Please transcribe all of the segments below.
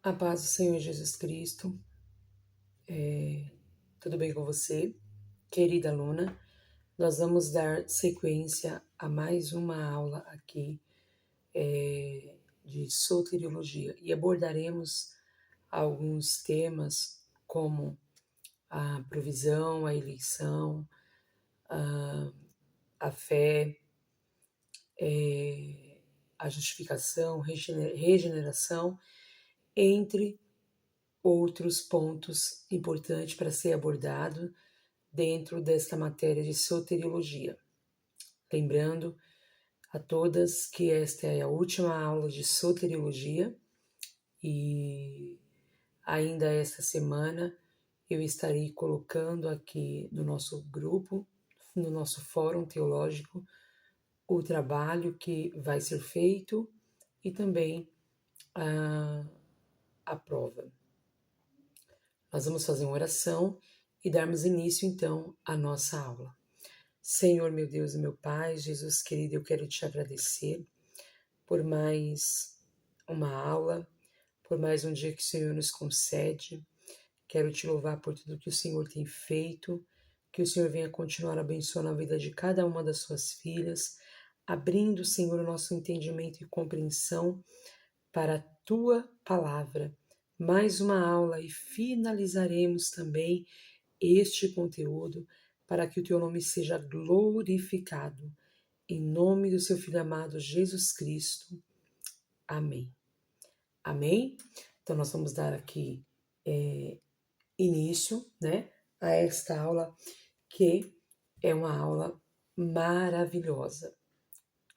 A paz do Senhor Jesus Cristo, tudo bem com você? Querida aluna, nós vamos dar sequência a mais uma aula aqui de soteriologia e abordaremos alguns temas como a provisão, a eleição, a fé, a justificação, regeneração, entre outros pontos importantes para ser abordado dentro desta matéria de soteriologia. Lembrando a todas que esta é a última aula de soteriologia e ainda esta semana eu estarei colocando aqui no nosso grupo, no nosso fórum teológico, o trabalho que vai ser feito e também a prova. Nós vamos fazer uma oração e darmos início então à nossa aula. Senhor, meu Deus e meu Pai, Jesus querido, eu quero te agradecer por mais uma aula, por mais um dia que o Senhor nos concede. Quero te louvar por tudo que o Senhor tem feito, que o Senhor venha continuar abençoando a vida de cada uma das suas filhas, abrindo, Senhor, o nosso entendimento e compreensão para a tua palavra. Mais uma aula e finalizaremos também este conteúdo para que o teu nome seja glorificado. Em nome do seu Filho amado Jesus Cristo. Amém. Amém? Então nós vamos dar aqui início, a esta aula, que é uma aula maravilhosa.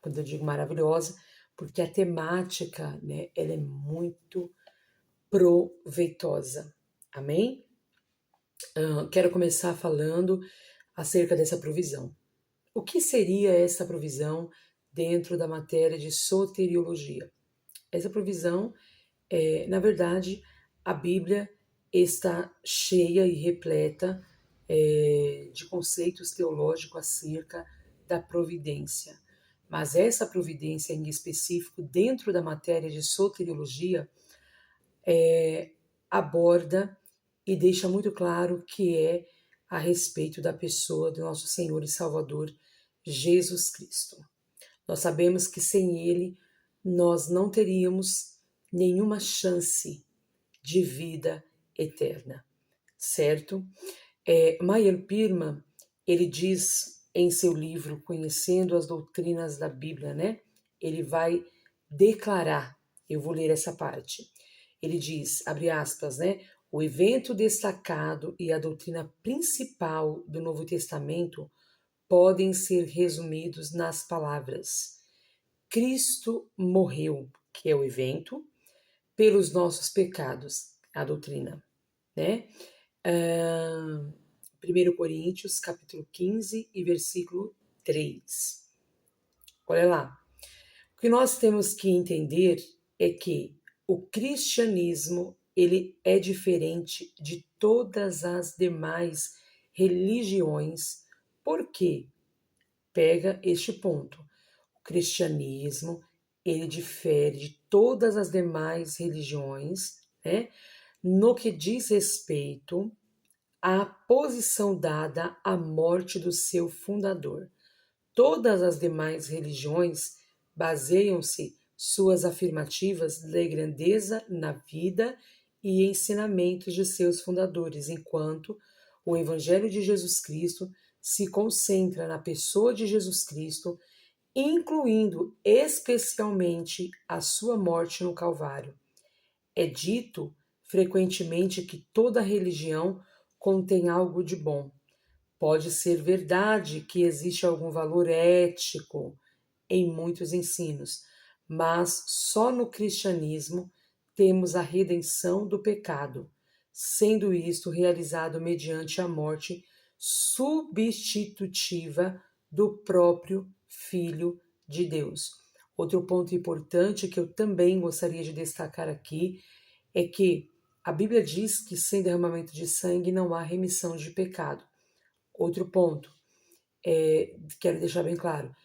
Quando eu digo maravilhosa, porque a temática, ela é muito proveitosa. Amém? Quero começar falando acerca dessa provisão. O que seria essa provisão dentro da matéria de soteriologia? Essa provisão, na verdade, a Bíblia está cheia e repleta de conceitos teológicos acerca da providência. Mas essa providência em específico, dentro da matéria de soteriologia, aborda e deixa muito claro que é a respeito da pessoa do nosso Senhor e Salvador Jesus Cristo. Nós sabemos que sem Ele nós não teríamos nenhuma chance de vida eterna, certo? Meyer Pirman, ele diz em seu livro Conhecendo as Doutrinas da Bíblia, ele vai declarar, eu vou ler essa parte, ele diz, abre aspas, o evento destacado e a doutrina principal do Novo Testamento podem ser resumidos nas palavras: Cristo morreu, que é o evento, pelos nossos pecados, a doutrina, 1 Coríntios, capítulo 15 e versículo 3. Olha lá. O que nós temos que entender é que o cristianismo, ele é diferente de todas as demais religiões. Por quê? Pega este ponto. O cristianismo, ele difere de todas as demais religiões, no que diz respeito à posição dada à morte do seu fundador. Todas as demais religiões baseiam-se suas afirmativas de grandeza na vida e ensinamentos de seus fundadores, enquanto o Evangelho de Jesus Cristo se concentra na pessoa de Jesus Cristo, incluindo especialmente a sua morte no Calvário. É dito frequentemente que toda religião contém algo de bom. Pode ser verdade que existe algum valor ético em muitos ensinos, mas só no cristianismo temos a redenção do pecado, sendo isto realizado mediante a morte substitutiva do próprio Filho de Deus. Outro ponto importante que eu também gostaria de destacar aqui é que a Bíblia diz que sem derramamento de sangue não há remissão de pecado. Outro ponto, quero deixar bem claro,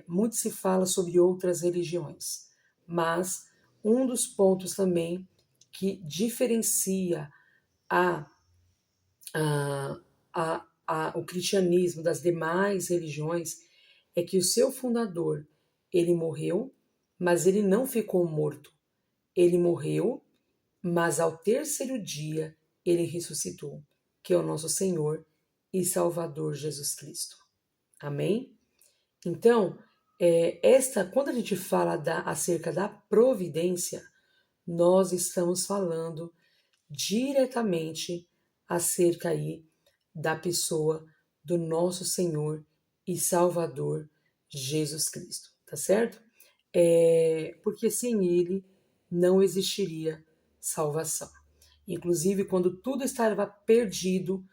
muito se fala sobre outras religiões, mas um dos pontos também que diferencia a, o cristianismo das demais religiões é que o seu fundador, ele morreu, mas ele não ficou morto. Ele morreu, mas ao terceiro dia ele ressuscitou, que é o nosso Senhor e Salvador Jesus Cristo. Amém? Então, quando a gente fala acerca da providência, nós estamos falando diretamente acerca aí da pessoa do nosso Senhor e Salvador Jesus Cristo, tá certo? Porque sem ele não existiria salvação. Inclusive, quando tudo estava perdido,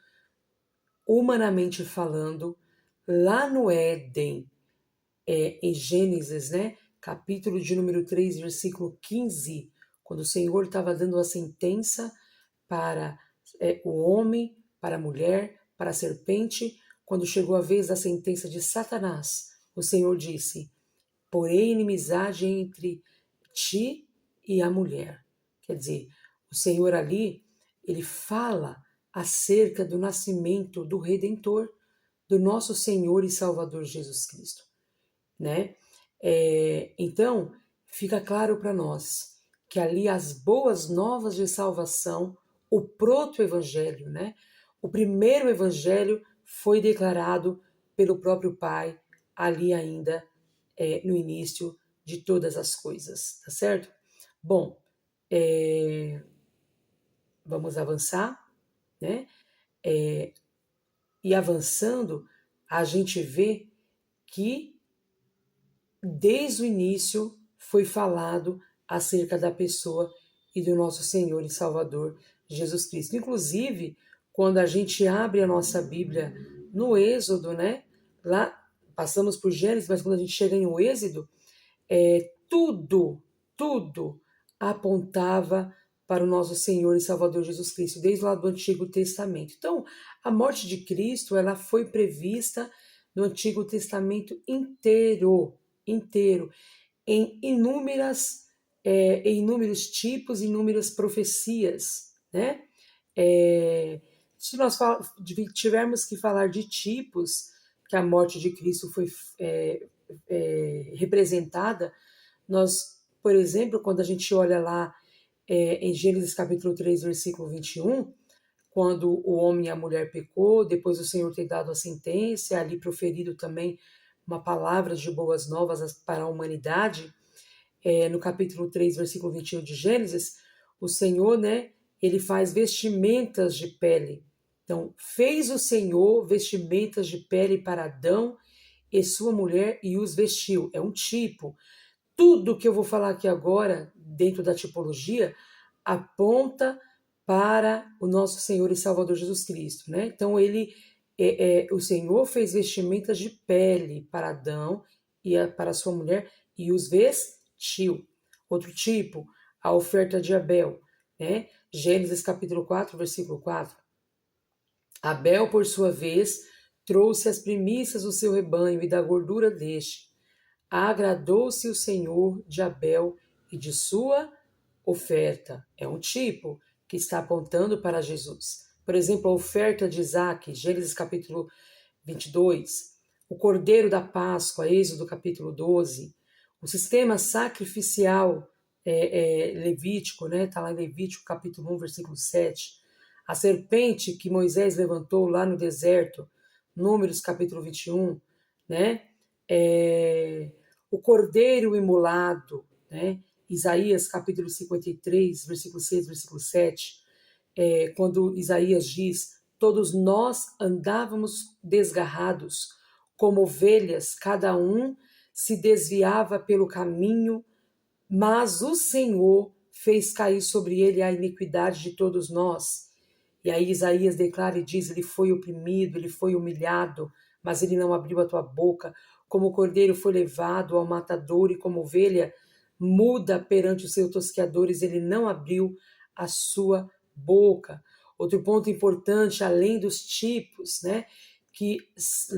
humanamente falando, lá no Éden, em Gênesis, né, capítulo de número 3, versículo 15, quando o Senhor estava dando a sentença para o homem, para a mulher, para a serpente, quando chegou a vez da sentença de Satanás, o Senhor disse: porém inimizade entre ti e a mulher. Quer dizer, o Senhor ali, ele fala acerca do nascimento do Redentor, do nosso Senhor e Salvador Jesus Cristo, né? Então, fica claro para nós que ali as boas novas de salvação, o proto-evangelho, né? O primeiro evangelho foi declarado pelo próprio Pai ali ainda no início de todas as coisas, tá certo? Bom, vamos avançar, né? E avançando, a gente vê que desde o início foi falado acerca da pessoa e do nosso Senhor e Salvador Jesus Cristo. Inclusive, quando a gente abre a nossa Bíblia no Êxodo, né? Lá passamos por Gênesis, mas quando a gente chega em Êxodo, tudo apontava para o nosso Senhor e Salvador Jesus Cristo, desde lá do Antigo Testamento. Então, a morte de Cristo, ela foi prevista no Antigo Testamento inteiro, em inúmeros tipos, inúmeras profecias, né? Se nós tivermos que falar de tipos que a morte de Cristo foi representada, nós, por exemplo, quando a gente olha lá em Gênesis capítulo 3, versículo 21, quando o homem e a mulher pecou, depois o Senhor tem dado a sentença, ali proferido também uma palavra de boas novas para a humanidade, no capítulo 3, versículo 21 de Gênesis, o Senhor, né, ele faz vestimentas de pele. Então, fez o Senhor vestimentas de pele para Adão e sua mulher e os vestiu. É um tipo. Tudo que eu vou falar aqui agora, dentro da tipologia, aponta para o nosso Senhor e Salvador Jesus Cristo, né? Então, o Senhor fez vestimentas de pele para Adão e para sua mulher e os vestiu. Outro tipo, a oferta de Abel, né? Gênesis capítulo 4, versículo 4. Abel, por sua vez, trouxe as primícias do seu rebanho e da gordura deste. Agradou-se o Senhor de Abel e de sua oferta. É um tipo que está apontando para Jesus. Por exemplo, a oferta de Isaac, Gênesis capítulo 22. O cordeiro da Páscoa, Êxodo capítulo 12. O sistema sacrificial levítico, né? Está lá em Levítico capítulo 1, versículo 7. A serpente que Moisés levantou lá no deserto, Números capítulo 21, né? O cordeiro imolado, né? Isaías capítulo 53, versículo 6, versículo 7, quando Isaías diz: todos nós andávamos desgarrados, como ovelhas, cada um se desviava pelo caminho, mas o Senhor fez cair sobre ele a iniquidade de todos nós. E aí Isaías declara e diz: ele foi oprimido, ele foi humilhado, mas ele não abriu a tua boca. Como o cordeiro foi levado ao matador e como ovelha muda perante os seus tosqueadores, ele não abriu a sua boca. Outro ponto importante, além dos tipos, né, que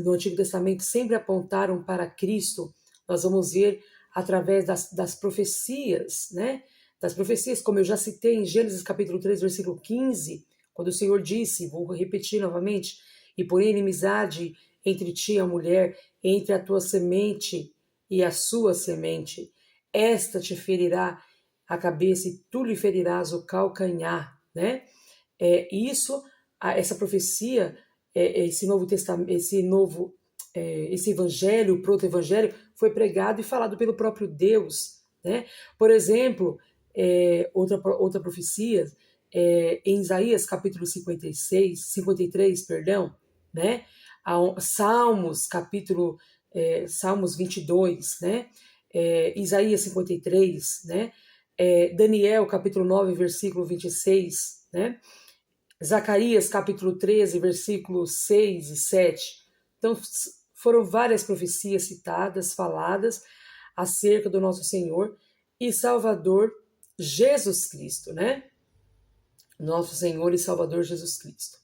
no Antigo Testamento sempre apontaram para Cristo, nós vamos ver através das profecias, né, das profecias, como eu já citei em Gênesis capítulo 3, versículo 15, quando o Senhor disse, vou repetir novamente, e porém inimizade entre ti e a mulher, entre a tua semente e a sua semente, esta te ferirá a cabeça e tu lhe ferirás o calcanhar, né? Isso, essa profecia, esse novo testamento, esse evangelho, o proto-evangelho, foi pregado e falado pelo próprio Deus, né? Por exemplo, outra profecia, em Isaías capítulo 53, perdão, né? Salmos, Salmos 22, né? Isaías 53, né? Daniel capítulo 9, versículo 26, né? Zacarias capítulo 13, versículos 6 e 7. Então, foram várias profecias citadas, faladas acerca do nosso Senhor e Salvador Jesus Cristo, né? Nosso Senhor e Salvador Jesus Cristo.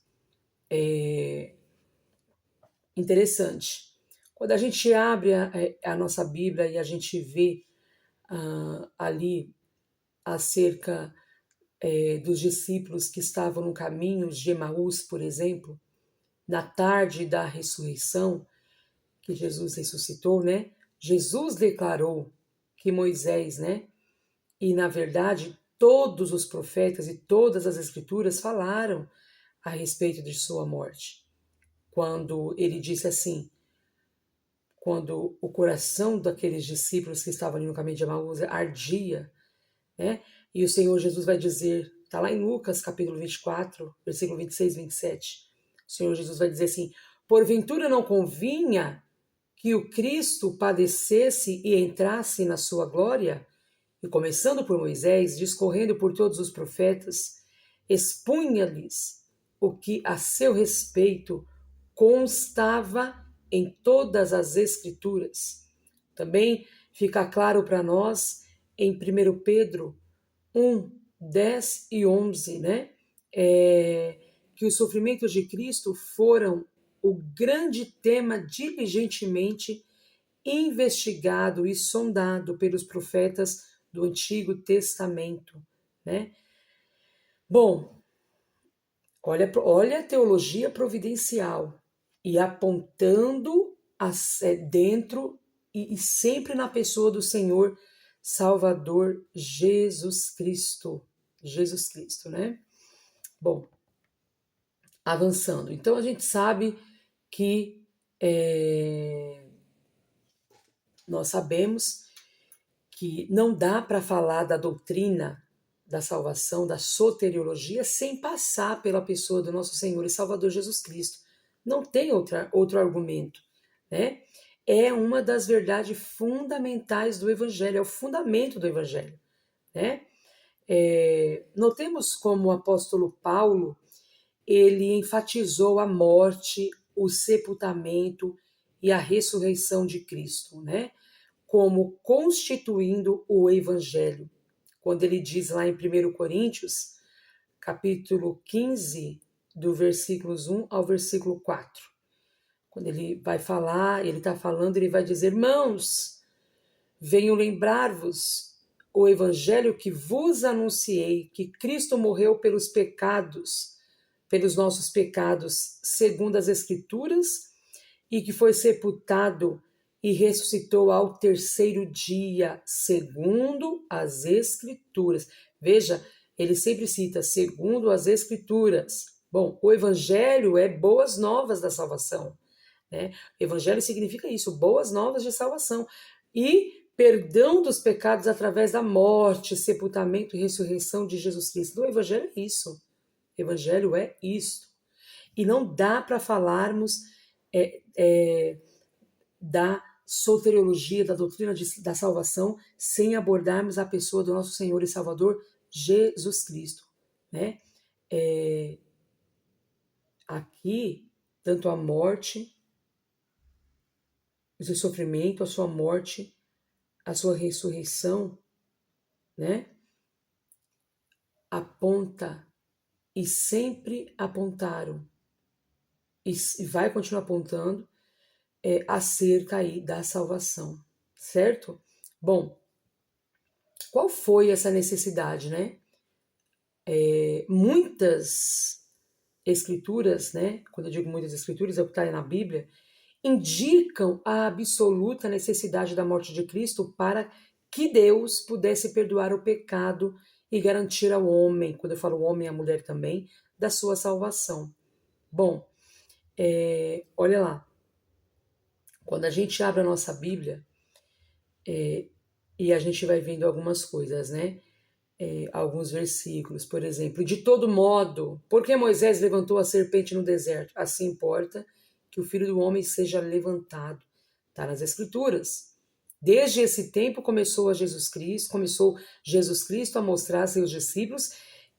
Interessante. Quando a gente abre a nossa Bíblia e a gente vê ali acerca dos discípulos que estavam no caminho de Emaús, por exemplo, na tarde da ressurreição, que Jesus ressuscitou, né? Jesus declarou que Moisés, né? E na verdade, todos os profetas e todas as escrituras falaram a respeito de sua morte. Quando ele disse assim, quando o coração daqueles discípulos que estavam ali no caminho de Emaús ardia, né? E o Senhor Jesus vai dizer, está lá em Lucas capítulo 24, versículo 26 e 27, o Senhor Jesus vai dizer assim, porventura não convinha que o Cristo padecesse e entrasse na sua glória? E começando por Moisés, discorrendo por todos os profetas, expunha-lhes o que a seu respeito constava em todas as Escrituras. Também fica claro para nós em 1 Pedro 1, 10 e 11, né? Que os sofrimentos de Cristo foram o grande tema diligentemente investigado e sondado pelos profetas do Antigo Testamento, né? Bom, olha a teologia providencial e apontando dentro e sempre na pessoa do Senhor Salvador Jesus Cristo. Jesus Cristo, né? Bom, avançando. Então a gente sabe que nós sabemos que não dá para falar da doutrina da salvação, da soteriologia, sem passar pela pessoa do nosso Senhor e Salvador Jesus Cristo. Não tem outro argumento, né? É uma das verdades fundamentais do Evangelho, é o fundamento do Evangelho, né? Notemos como o apóstolo Paulo, ele enfatizou a morte, o sepultamento e a ressurreição de Cristo, né? Como constituindo o Evangelho. Quando ele diz lá em 1 Coríntios, capítulo 15, do versículos 1 ao versículo 4. Quando ele vai falar, ele está falando, ele vai dizer, irmãos, venho lembrar-vos o Evangelho que vos anunciei, que Cristo morreu pelos pecados, pelos nossos pecados, segundo as Escrituras, e que foi sepultado e ressuscitou ao terceiro dia, segundo as Escrituras. Veja, ele sempre cita, segundo as Escrituras. Bom, o Evangelho é boas novas da salvação, né? Evangelho significa isso, boas novas de salvação. E perdão dos pecados através da morte, sepultamento e ressurreição de Jesus Cristo. O Evangelho é isso. O Evangelho é isto. E não dá para falarmos da soteriologia, da doutrina da salvação, sem abordarmos a pessoa do nosso Senhor e Salvador, Jesus Cristo, né? Aqui, tanto a morte, o seu sofrimento, a sua morte, a sua ressurreição, né? Aponta e sempre apontaram e vai continuar apontando acerca aí da salvação, certo? Bom, Qual foi essa necessidade, né? Muitas escrituras, né? Quando eu digo muitas escrituras, é o que está na Bíblia, indicam a absoluta necessidade da morte de Cristo para que Deus pudesse perdoar o pecado e garantir ao homem, quando eu falo homem, a mulher também, da sua salvação. Bom, olha lá, quando a gente abre a nossa Bíblia, e a gente vai vendo algumas coisas, né? Alguns versículos, por exemplo, de todo modo, porque Moisés levantou a serpente no deserto, assim importa que o Filho do Homem seja levantado. Está nas Escrituras. Desde esse tempo começou Jesus Cristo a mostrar a seus discípulos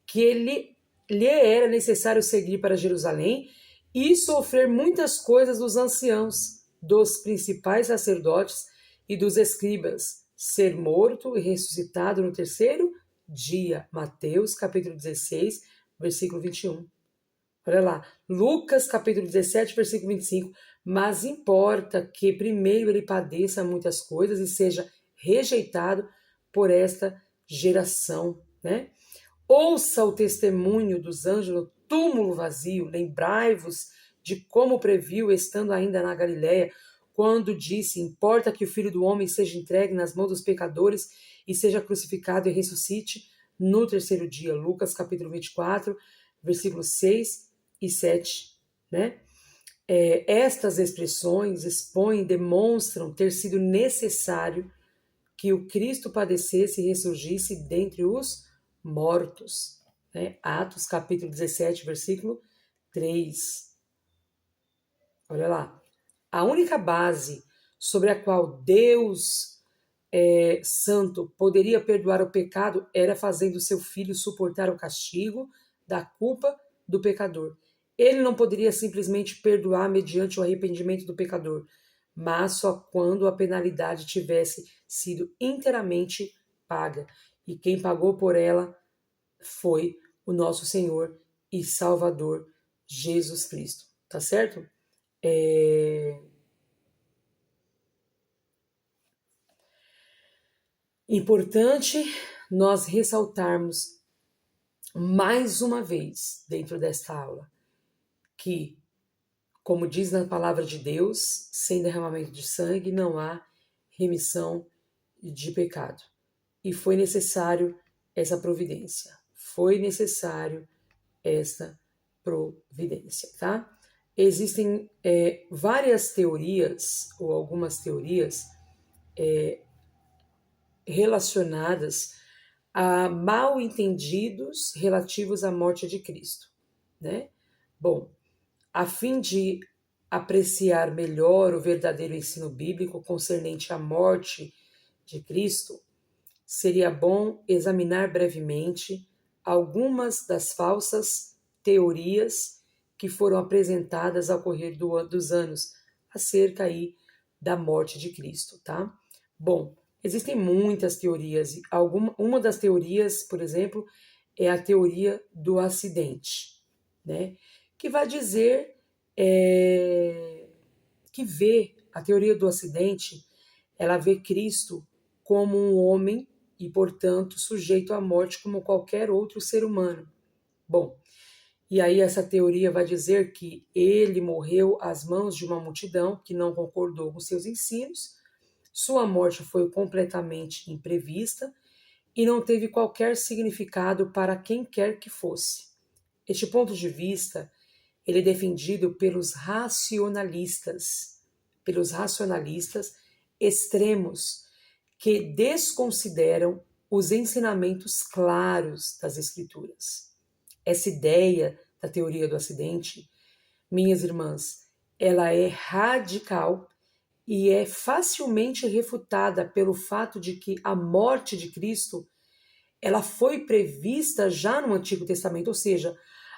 que lhe era necessário seguir para Jerusalém e sofrer muitas coisas dos anciãos, dos principais sacerdotes e dos escribas, ser morto e ressuscitado no terceiro dia. Mateus capítulo 16, versículo 21. Olha lá, Lucas capítulo 17, versículo 25. Mas importa que primeiro ele padeça muitas coisas e seja rejeitado por esta geração, né? Ouça o testemunho dos anjos no túmulo vazio, lembrai-vos de como previu, estando ainda na Galiléia, quando disse, importa que o Filho do Homem seja entregue nas mãos dos pecadores e seja crucificado e ressuscite no terceiro dia. Lucas capítulo 24, versículos 6 e 7, né? Estas expressões expõem, demonstram ter sido necessário que o Cristo padecesse e ressurgisse dentre os mortos. Né? Atos capítulo 17, versículo 3. Olha lá. A única base sobre a qual Deus Santo poderia perdoar o pecado era fazendo seu filho suportar o castigo da culpa do pecador. Ele não poderia simplesmente perdoar mediante o arrependimento do pecador, mas só quando a penalidade tivesse sido inteiramente paga. E quem pagou por ela foi o nosso Senhor e Salvador Jesus Cristo. Tá certo? Importante nós ressaltarmos mais uma vez dentro desta aula que, como diz na palavra de Deus, sem derramamento de sangue não há remissão de pecado. E foi necessário essa providência. Foi necessário esta providência, tá? Existem várias teorias, ou algumas teorias, relacionadas a mal entendidos relativos à morte de Cristo, né? Bom, a fim de apreciar melhor o verdadeiro ensino bíblico concernente à morte de Cristo, seria bom examinar brevemente algumas das falsas teorias que foram apresentadas ao correr dos anos acerca aí da morte de Cristo, tá? Bom, existem muitas teorias. Uma das teorias, por exemplo, é a teoria do acidente, né? Que vai dizer que a teoria do acidente, ela vê Cristo como um homem e, portanto, sujeito à morte como qualquer outro ser humano. Bom, e aí essa teoria vai dizer que ele morreu às mãos de uma multidão que não concordou com seus ensinos, sua morte foi completamente imprevista e não teve qualquer significado para quem quer que fosse. Este ponto de vista, ele é defendido pelos racionalistas extremos que desconsideram os ensinamentos claros das Escrituras. Essa ideia da teoria do acidente, minhas irmãs, ela é radical e é facilmente refutada pelo fato de que a morte de Cristo, ela foi prevista já no Antigo Testamento, ou seja,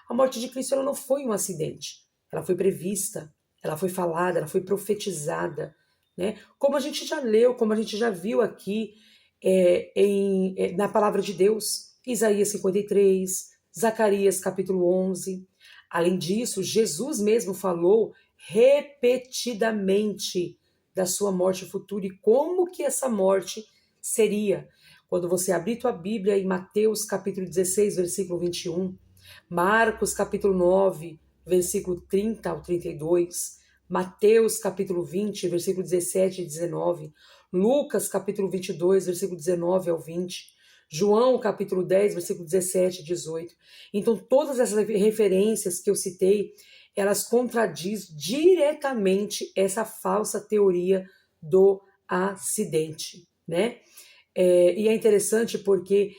a morte de Cristo ela não foi um acidente, ela foi prevista, ela foi falada, ela foi profetizada, né? Como a gente já leu, como a gente já viu aqui na palavra de Deus, Isaías 53, Zacarias capítulo 11. Além disso, Jesus mesmo falou repetidamente da sua morte futura e como que essa morte seria. Quando você abrir tua Bíblia em Mateus capítulo 16, versículo 21, Marcos capítulo 9, versículo 30 ao 32, Mateus capítulo 20, versículo 17 e 19, Lucas capítulo 22, versículo 19 ao 20, João capítulo 10, versículo 17 e 18. Então, todas essas referências que eu citei, elas contradiz diretamente essa falsa teoria do acidente, né? E é interessante porque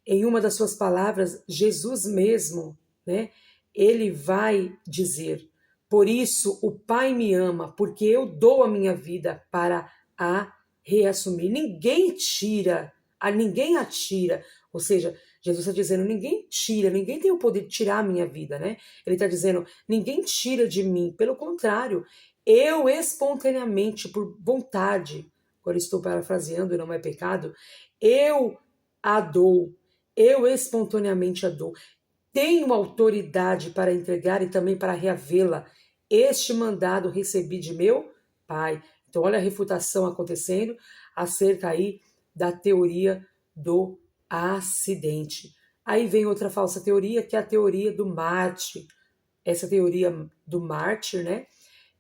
em uma das suas palavras, Jesus mesmo, né? Ele vai dizer: por isso o Pai me ama, porque eu dou a minha vida para a reassumir. Ninguém atira. Ou seja, Jesus está dizendo: ninguém tira, ninguém tem o poder de tirar a minha vida, né? Ele está dizendo: ninguém tira de mim, pelo contrário, eu espontaneamente, por vontade, agora estou parafraseando, não é pecado, eu a dou, eu espontaneamente a dou. Tenho autoridade para entregar e também para reavê-la. Este mandado recebi de meu Pai. Então, olha a refutação acontecendo acerca aí da teoria do acidente. Aí vem outra falsa teoria, que é a teoria do mártir. Essa teoria do mártir, né?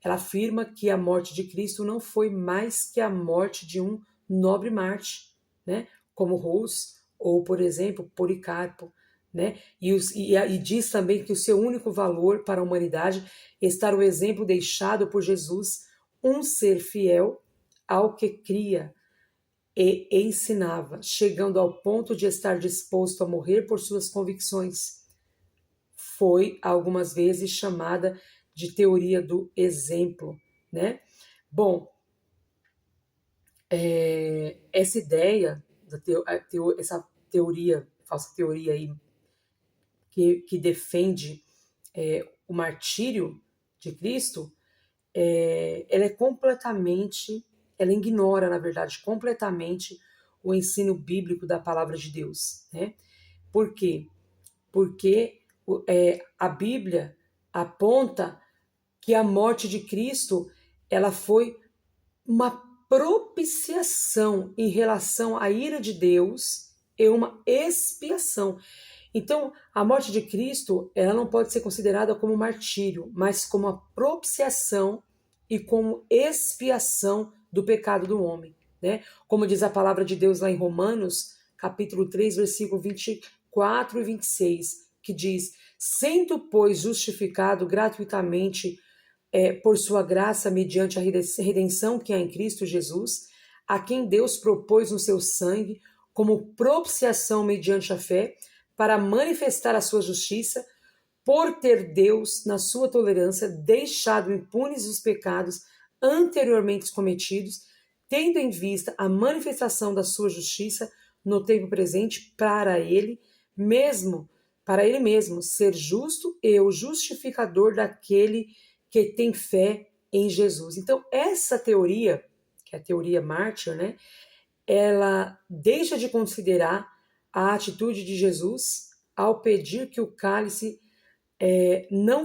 Ela afirma que a morte de Cristo não foi mais que a morte de um nobre mártir, né? Como Rose ou, por exemplo, Policarpo, né? E diz também que o seu único valor para a humanidade está no exemplo deixado por Jesus, um ser fiel ao que cria e ensinava, chegando ao ponto de estar disposto a morrer por suas convicções. Foi algumas vezes chamada de teoria do exemplo, né? Bom, essa ideia, essa teoria, falsa teoria aí, que defende o martírio de Cristo, ela ignora, na verdade, completamente o ensino bíblico da palavra de Deus, né? Por quê? Porque a Bíblia aponta que a morte de Cristo, ela foi uma propiciação em relação à ira de Deus e uma expiação. Então, a morte de Cristo, ela não pode ser considerada como martírio, mas como a propiciação e como expiação do pecado do homem, né? Como diz a palavra de Deus lá em Romanos, capítulo 3, versículo 24 e 26, que diz: sendo, pois, justificado gratuitamente por sua graça, mediante a redenção que há em Cristo Jesus, a quem Deus propôs no seu sangue, como propiciação mediante a fé, para manifestar a sua justiça, por ter Deus, na sua tolerância, deixado impunes os pecados anteriormente cometidos, tendo em vista a manifestação da sua justiça no tempo presente para ele mesmo, ser justo e o justificador daquele que tem fé em Jesus. Então, essa teoria, que é a teoria mártir, né, ela deixa de considerar a atitude de Jesus ao pedir que o cálice não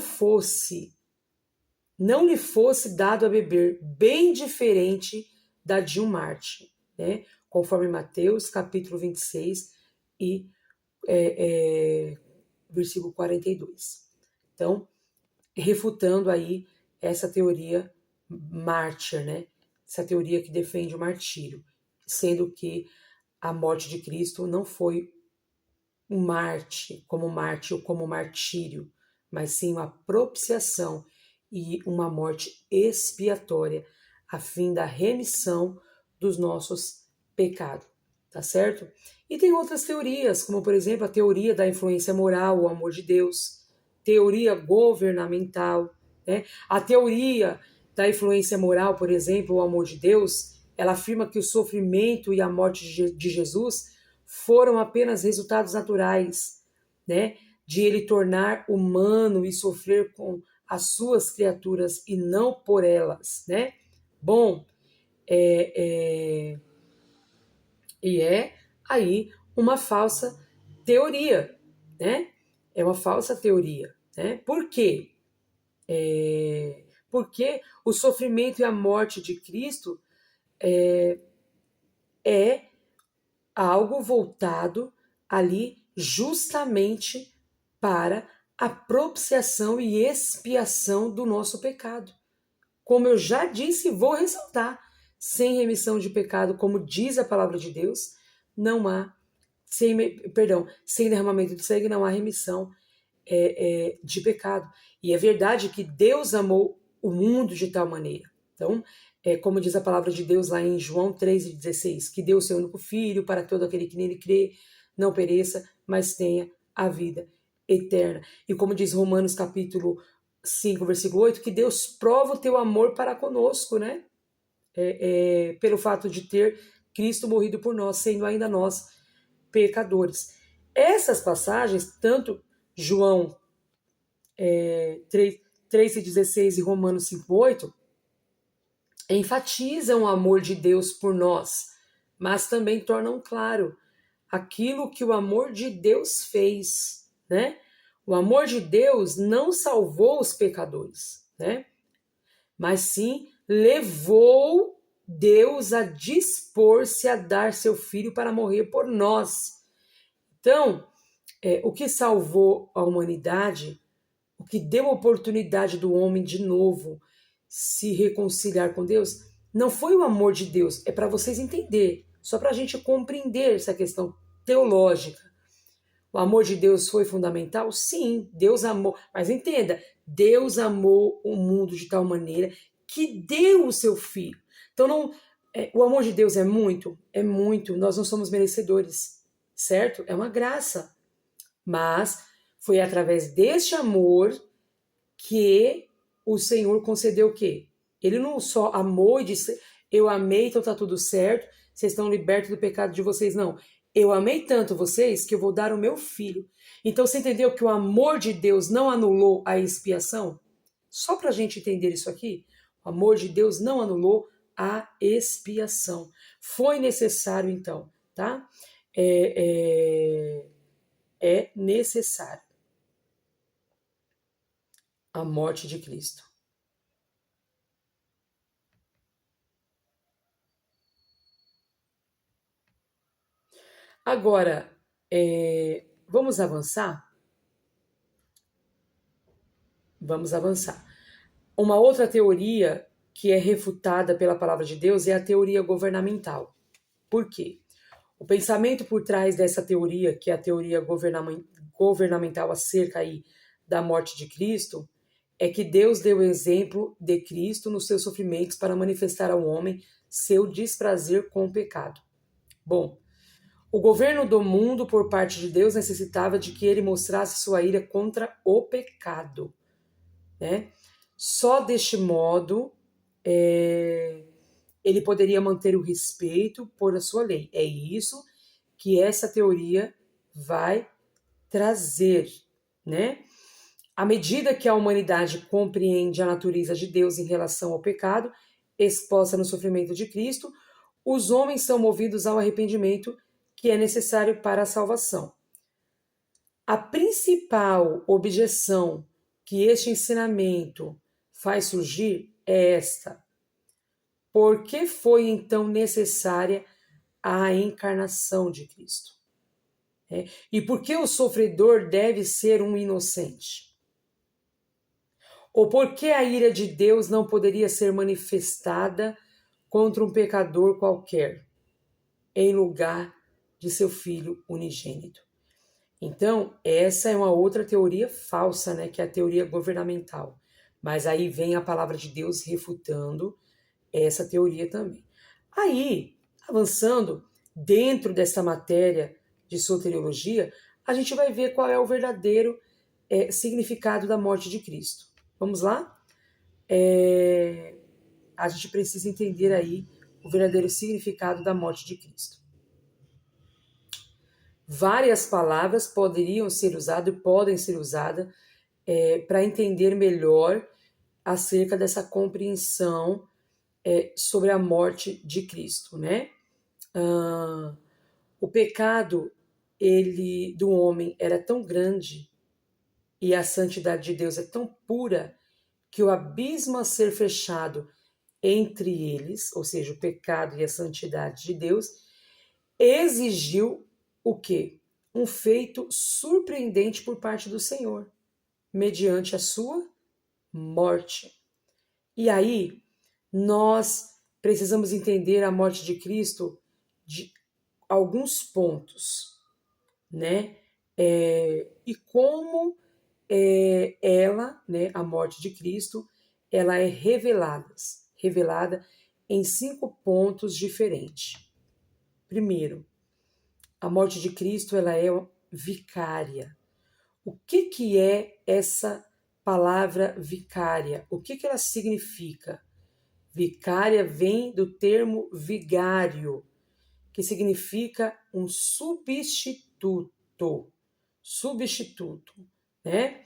lhe fosse dado a beber, bem diferente da de um mártir, né? Conforme Mateus capítulo 26 e versículo 42. Então, refutando aí essa teoria mártir, né? Essa teoria que defende o martírio, sendo que a morte de Cristo não foi um mártir ou como martírio, mas sim uma propiciação e uma morte expiatória, a fim da remissão dos nossos pecados, tá certo? E tem outras teorias, como por exemplo a teoria da influência moral, o amor de Deus, teoria governamental, né? A teoria da influência moral, por exemplo, o amor de Deus, ela afirma que o sofrimento e a morte de Jesus foram apenas resultados naturais, né? De ele tornar humano e sofrer com as suas criaturas e não por elas, né? Bom, e é aí uma falsa teoria, né? É uma falsa teoria, né? Por quê? Porque o sofrimento e a morte de Cristo é algo voltado ali justamente para a propiciação e expiação do nosso pecado. Como eu já disse e vou ressaltar, sem remissão de pecado, como diz a palavra de Deus, não há, sem derramamento de sangue, não há remissão de pecado. E é verdade que Deus amou o mundo de tal maneira. Então, como diz a palavra de Deus lá em João 3,16, que deu o seu único filho para que todo aquele que nele crê não pereça, mas tenha a vida eterna. E como diz Romanos capítulo 5, versículo 8, que Deus prova o teu amor para conosco, né? Pelo fato de ter Cristo morrido por nós, sendo ainda nós pecadores. Essas passagens, tanto João 3,16 e Romanos 5,8, enfatizam o amor de Deus por nós, mas também tornam claro aquilo que o amor de Deus fez, né? O amor de Deus não salvou os pecadores, né? Mas sim levou Deus a dispor-se a dar seu filho para morrer por nós. Então, o que salvou a humanidade, o que deu a oportunidade do homem de novo se reconciliar com Deus, não foi o amor de Deus, é para vocês entenderem, só para a gente compreender essa questão teológica. O amor de Deus foi fundamental? Sim, Deus amou, mas entenda, Deus amou o mundo de tal maneira que deu o seu filho. Então, não, o amor de Deus é muito, nós não somos merecedores, certo? É uma graça, mas foi através deste amor que o Senhor concedeu o quê? Ele não só amou e disse, eu amei, então tá tudo certo, vocês estão libertos do pecado de vocês, não. Eu amei tanto vocês que eu vou dar o meu filho. Então você entendeu que o amor de Deus não anulou a expiação? Só para a gente entender isso aqui, o amor de Deus não anulou a expiação. Foi necessário então, tá? É necessário a morte de Cristo. Agora, vamos avançar? Vamos avançar. Uma outra teoria que é refutada pela palavra de Deus é a teoria governamental. Por quê? O pensamento por trás dessa teoria, que é a teoria governamental acerca aí da morte de Cristo, é que Deus deu o exemplo de Cristo nos seus sofrimentos para manifestar ao homem seu desprazer com o pecado. Bom, o governo do mundo por parte de Deus necessitava de que ele mostrasse sua ira contra o pecado, né? Só deste modo ele poderia manter o respeito por a sua lei. É isso que essa teoria vai trazer, né? À medida que a humanidade compreende a natureza de Deus em relação ao pecado, exposta no sofrimento de Cristo, os homens são movidos ao arrependimento que é necessário para a salvação. A principal objeção que este ensinamento faz surgir é esta: por que foi então necessária a encarnação de Cristo? E por que o sofredor deve ser um inocente? Ou por que a ira de Deus não poderia ser manifestada contra um pecador qualquer, em lugar de seu filho unigênito? Então, essa é uma outra teoria falsa, né, que é a teoria governamental. Mas aí vem a palavra de Deus refutando essa teoria também. Aí, avançando dentro dessa matéria de soteriologia, a gente vai ver qual é o verdadeiro significado da morte de Cristo. Vamos lá? A gente precisa entender aí o verdadeiro significado da morte de Cristo. Várias palavras poderiam ser usadas e podem ser usadas para entender melhor acerca dessa compreensão sobre a morte de Cristo, né? O pecado do homem era tão grande e a santidade de Deus é tão pura que o abismo a ser fechado entre eles, ou seja, o pecado e a santidade de Deus, exigiu o quê? Um feito surpreendente por parte do Senhor, mediante a sua morte. E aí, nós precisamos entender a morte de Cristo de alguns pontos, né? E como ela, né, a morte de Cristo, ela é revelada em 5 pontos diferentes. Primeiro, a morte de Cristo, ela é vicária. O que é essa palavra vicária? O que ela significa? Vicária vem do termo vigário, que significa um substituto, né?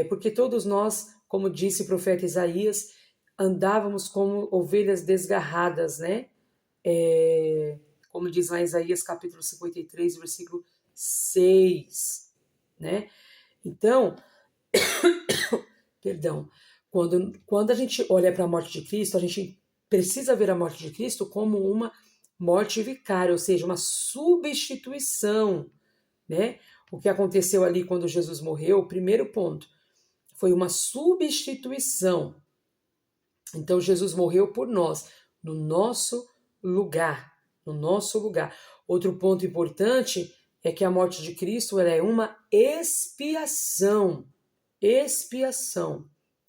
Porque todos nós, como disse o profeta Isaías, andávamos como ovelhas desgarradas, né? Como diz lá em Isaías capítulo 53, versículo 6, né? Então, perdão, quando a gente olha para a morte de Cristo, a gente precisa ver a morte de Cristo como uma morte vicária, ou seja, uma substituição, né? O que aconteceu ali quando Jesus morreu, o primeiro ponto, foi uma substituição. Então Jesus morreu por nós, no nosso lugar, no nosso lugar. Outro ponto importante é que a morte de Cristo ela é uma expiação,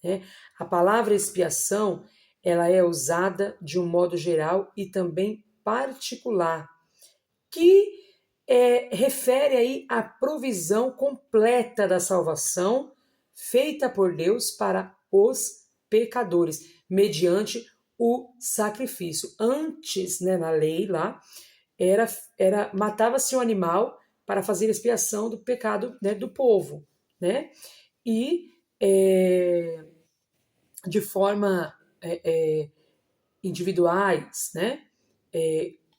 né? A palavra expiação ela é usada de um modo geral e também particular, que refere aí à provisão completa da salvação feita por Deus para os pecadores, mediante o sacrifício. Antes, né, na lei lá, matava-se um animal para fazer expiação do pecado, né, do povo, né? E de forma individuais, né?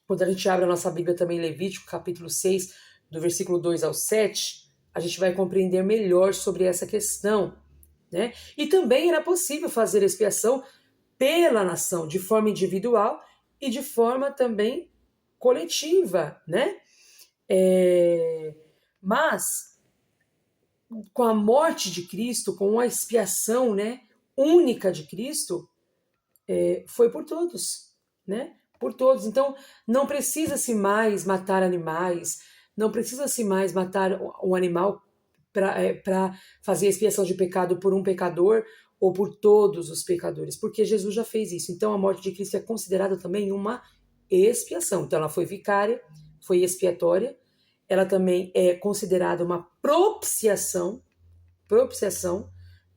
Quando a gente abre a nossa Bíblia também, Levítico, capítulo 6, do versículo 2 ao 7, a gente vai compreender melhor sobre essa questão, né? E também era possível fazer expiação pela nação, de forma individual e de forma também coletiva, né? Mas, com a morte de Cristo, com a expiação, né, única de Cristo, foi por todos, né? Por todos. Então, não precisa-se mais matar animais, não precisa-se mais matar um animal para fazer a expiação de pecado por um pecador ou por todos os pecadores, porque Jesus já fez isso. Então, a morte de Cristo é considerada também uma expiação. Então, ela foi vicária, foi expiatória, ela também é considerada uma propiciação,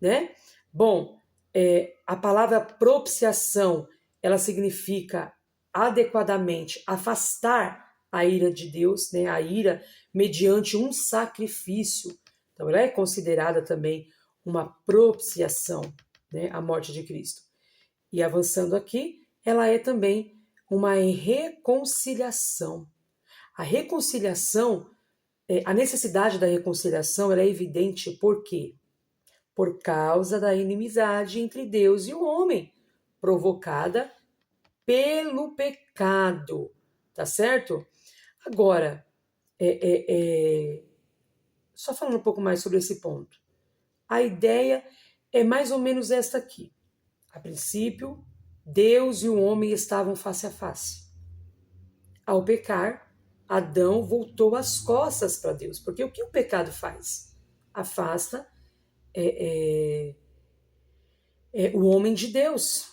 né? Bom, a palavra propiciação, ela significa adequadamente afastar a ira de Deus, né? A ira mediante um sacrifício. Então, ela é considerada também uma propiciação, né? A morte de Cristo. E avançando aqui, ela é também uma reconciliação. A reconciliação, a necessidade da reconciliação, ela é evidente por quê? Por causa da inimizade entre Deus e o homem, provocada pelo pecado, tá certo? Agora, só falando um pouco mais sobre esse ponto. A ideia é mais ou menos esta aqui. A princípio, Deus e o homem estavam face a face. Ao pecar, Adão voltou as costas para Deus, porque o que o pecado faz? Afasta o homem de Deus.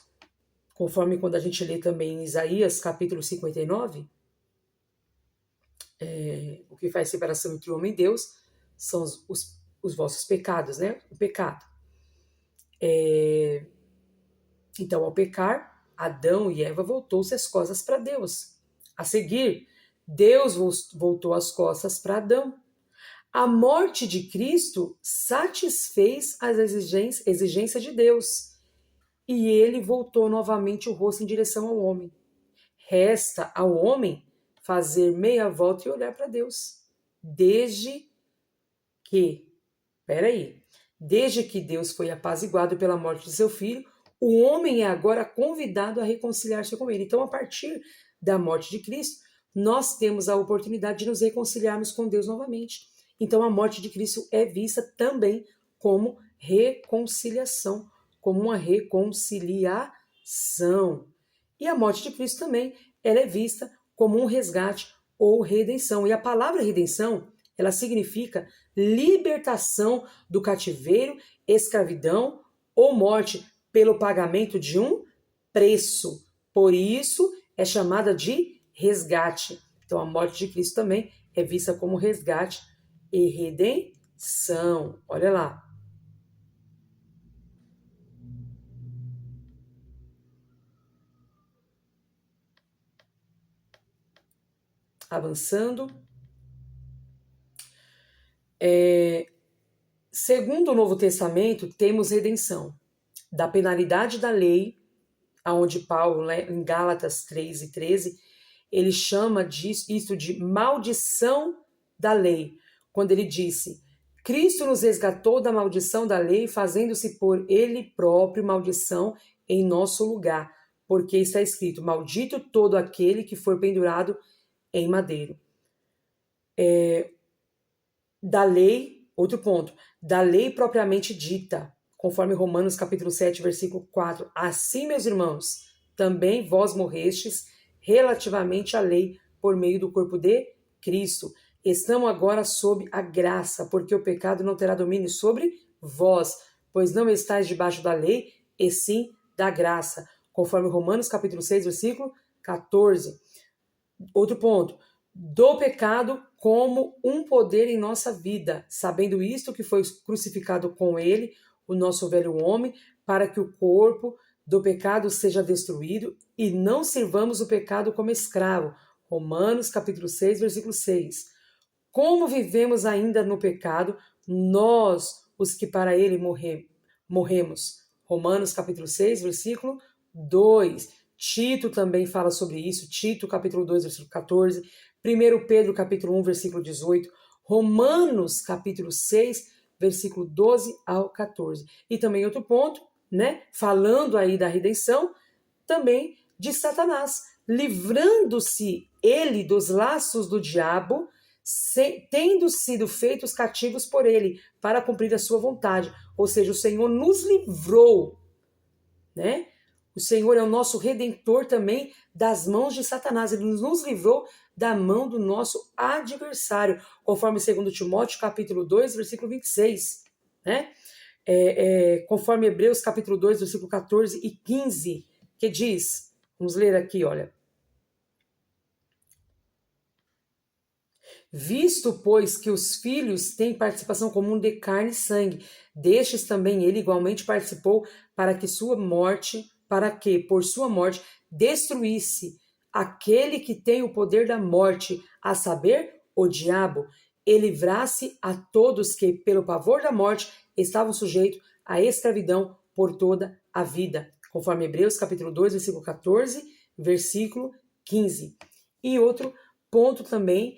Conforme quando a gente lê também em Isaías, capítulo 59, o que faz separação entre o homem e Deus são os vossos pecados, né? O pecado. Então, ao pecar, Adão e Eva voltou-se as costas para Deus. A seguir, Deus voltou as costas para Adão. A morte de Cristo satisfez as exigências de Deus e ele voltou novamente o rosto em direção ao homem. Resta ao homem fazer meia volta e olhar para Deus. Desde que Deus foi apaziguado pela morte de seu filho, o homem é agora convidado a reconciliar-se com ele. Então, a partir da morte de Cristo, nós temos a oportunidade de nos reconciliarmos com Deus novamente. Então a morte de Cristo é vista também como reconciliação, como uma reconciliação. E a morte de Cristo também, ela é vista como um resgate ou redenção. E a palavra redenção, ela significa libertação do cativeiro, escravidão ou morte pelo pagamento de um preço. Por isso é chamada de resgate. Então a morte de Cristo também é vista como resgate e redenção. Olha lá. Avançando. Segundo o Novo Testamento, temos redenção da penalidade da lei, aonde Paulo, né, em Gálatas 3:13, ele chama isso de maldição da lei, quando ele disse: Cristo nos resgatou da maldição da lei, fazendo-se por ele próprio maldição em nosso lugar, porque está escrito: maldito todo aquele que for pendurado em madeiro. Da lei, outro ponto, da lei propriamente dita, conforme Romanos capítulo 7, versículo 4. Assim, meus irmãos, também vós morrestes relativamente à lei por meio do corpo de Cristo. Estamos agora sob a graça, porque o pecado não terá domínio sobre vós, pois não estáis debaixo da lei, e sim da graça, conforme Romanos capítulo 6, versículo 14. Outro ponto, do pecado como um poder em nossa vida, sabendo isto que foi crucificado com ele, o nosso velho homem, para que o corpo do pecado seja destruído e não sirvamos o pecado como escravo. Romanos capítulo 6, versículo 6. Como vivemos ainda no pecado, nós, os que para ele morremos. Romanos capítulo 6, versículo 2. Tito também fala sobre isso, Tito capítulo 2, versículo 14, 1 Pedro capítulo 1, versículo 18, Romanos capítulo 6, versículo 12 ao 14. E também outro ponto, né, falando aí da redenção, também de Satanás, livrando-se ele dos laços do diabo, tendo sido feitos cativos por ele, para cumprir a sua vontade. Ou seja, o Senhor nos livrou, né? O Senhor é o nosso redentor também das mãos de Satanás. Ele nos livrou da mão do nosso adversário, conforme 2 Timóteo capítulo 2, versículo 26, né? Conforme Hebreus capítulo 2, versículo 14 e 15, que diz, vamos ler aqui, olha. Visto, pois, que os filhos têm participação comum de carne e sangue, destes também ele igualmente participou para que por sua morte destruísse aquele que tem o poder da morte, a saber, o diabo, e livrasse a todos que, pelo pavor da morte, estavam sujeitos à escravidão por toda a vida, conforme Hebreus capítulo 2, versículo 14, versículo 15. E outro ponto também,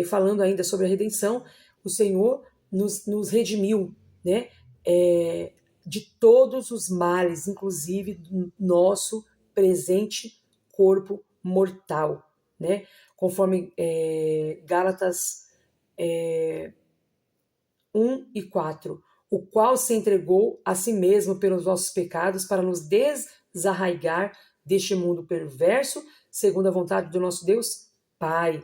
falando ainda sobre a redenção, o Senhor nos redimiu, né? De todos os males, inclusive do nosso presente corpo mortal, né? Conforme Gálatas 1 e 4, o qual se entregou a si mesmo pelos nossos pecados para nos desarraigar deste mundo perverso, segundo a vontade do nosso Deus Pai.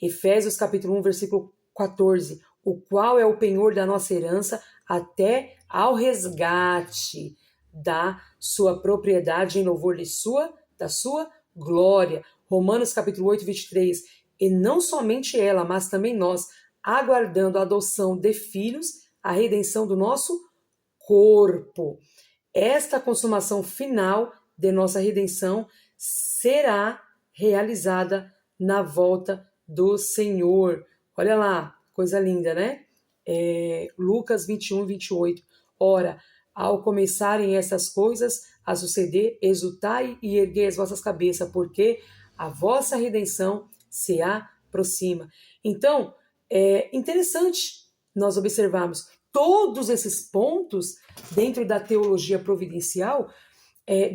Efésios capítulo 1, versículo 14, o qual é o penhor da nossa herança até ao resgate da sua propriedade em louvor da sua glória. Romanos capítulo 8, 23, e não somente ela, mas também nós, aguardando a adoção de filhos, a redenção do nosso corpo. Esta consumação final de nossa redenção será realizada na volta do Senhor. Olha lá, coisa linda, né? Lucas 21, 28. Ora, ao começarem essas coisas a suceder, exultai e erguei as vossas cabeças, porque a vossa redenção se aproxima. Então, é interessante nós observarmos todos esses pontos dentro da teologia providencial,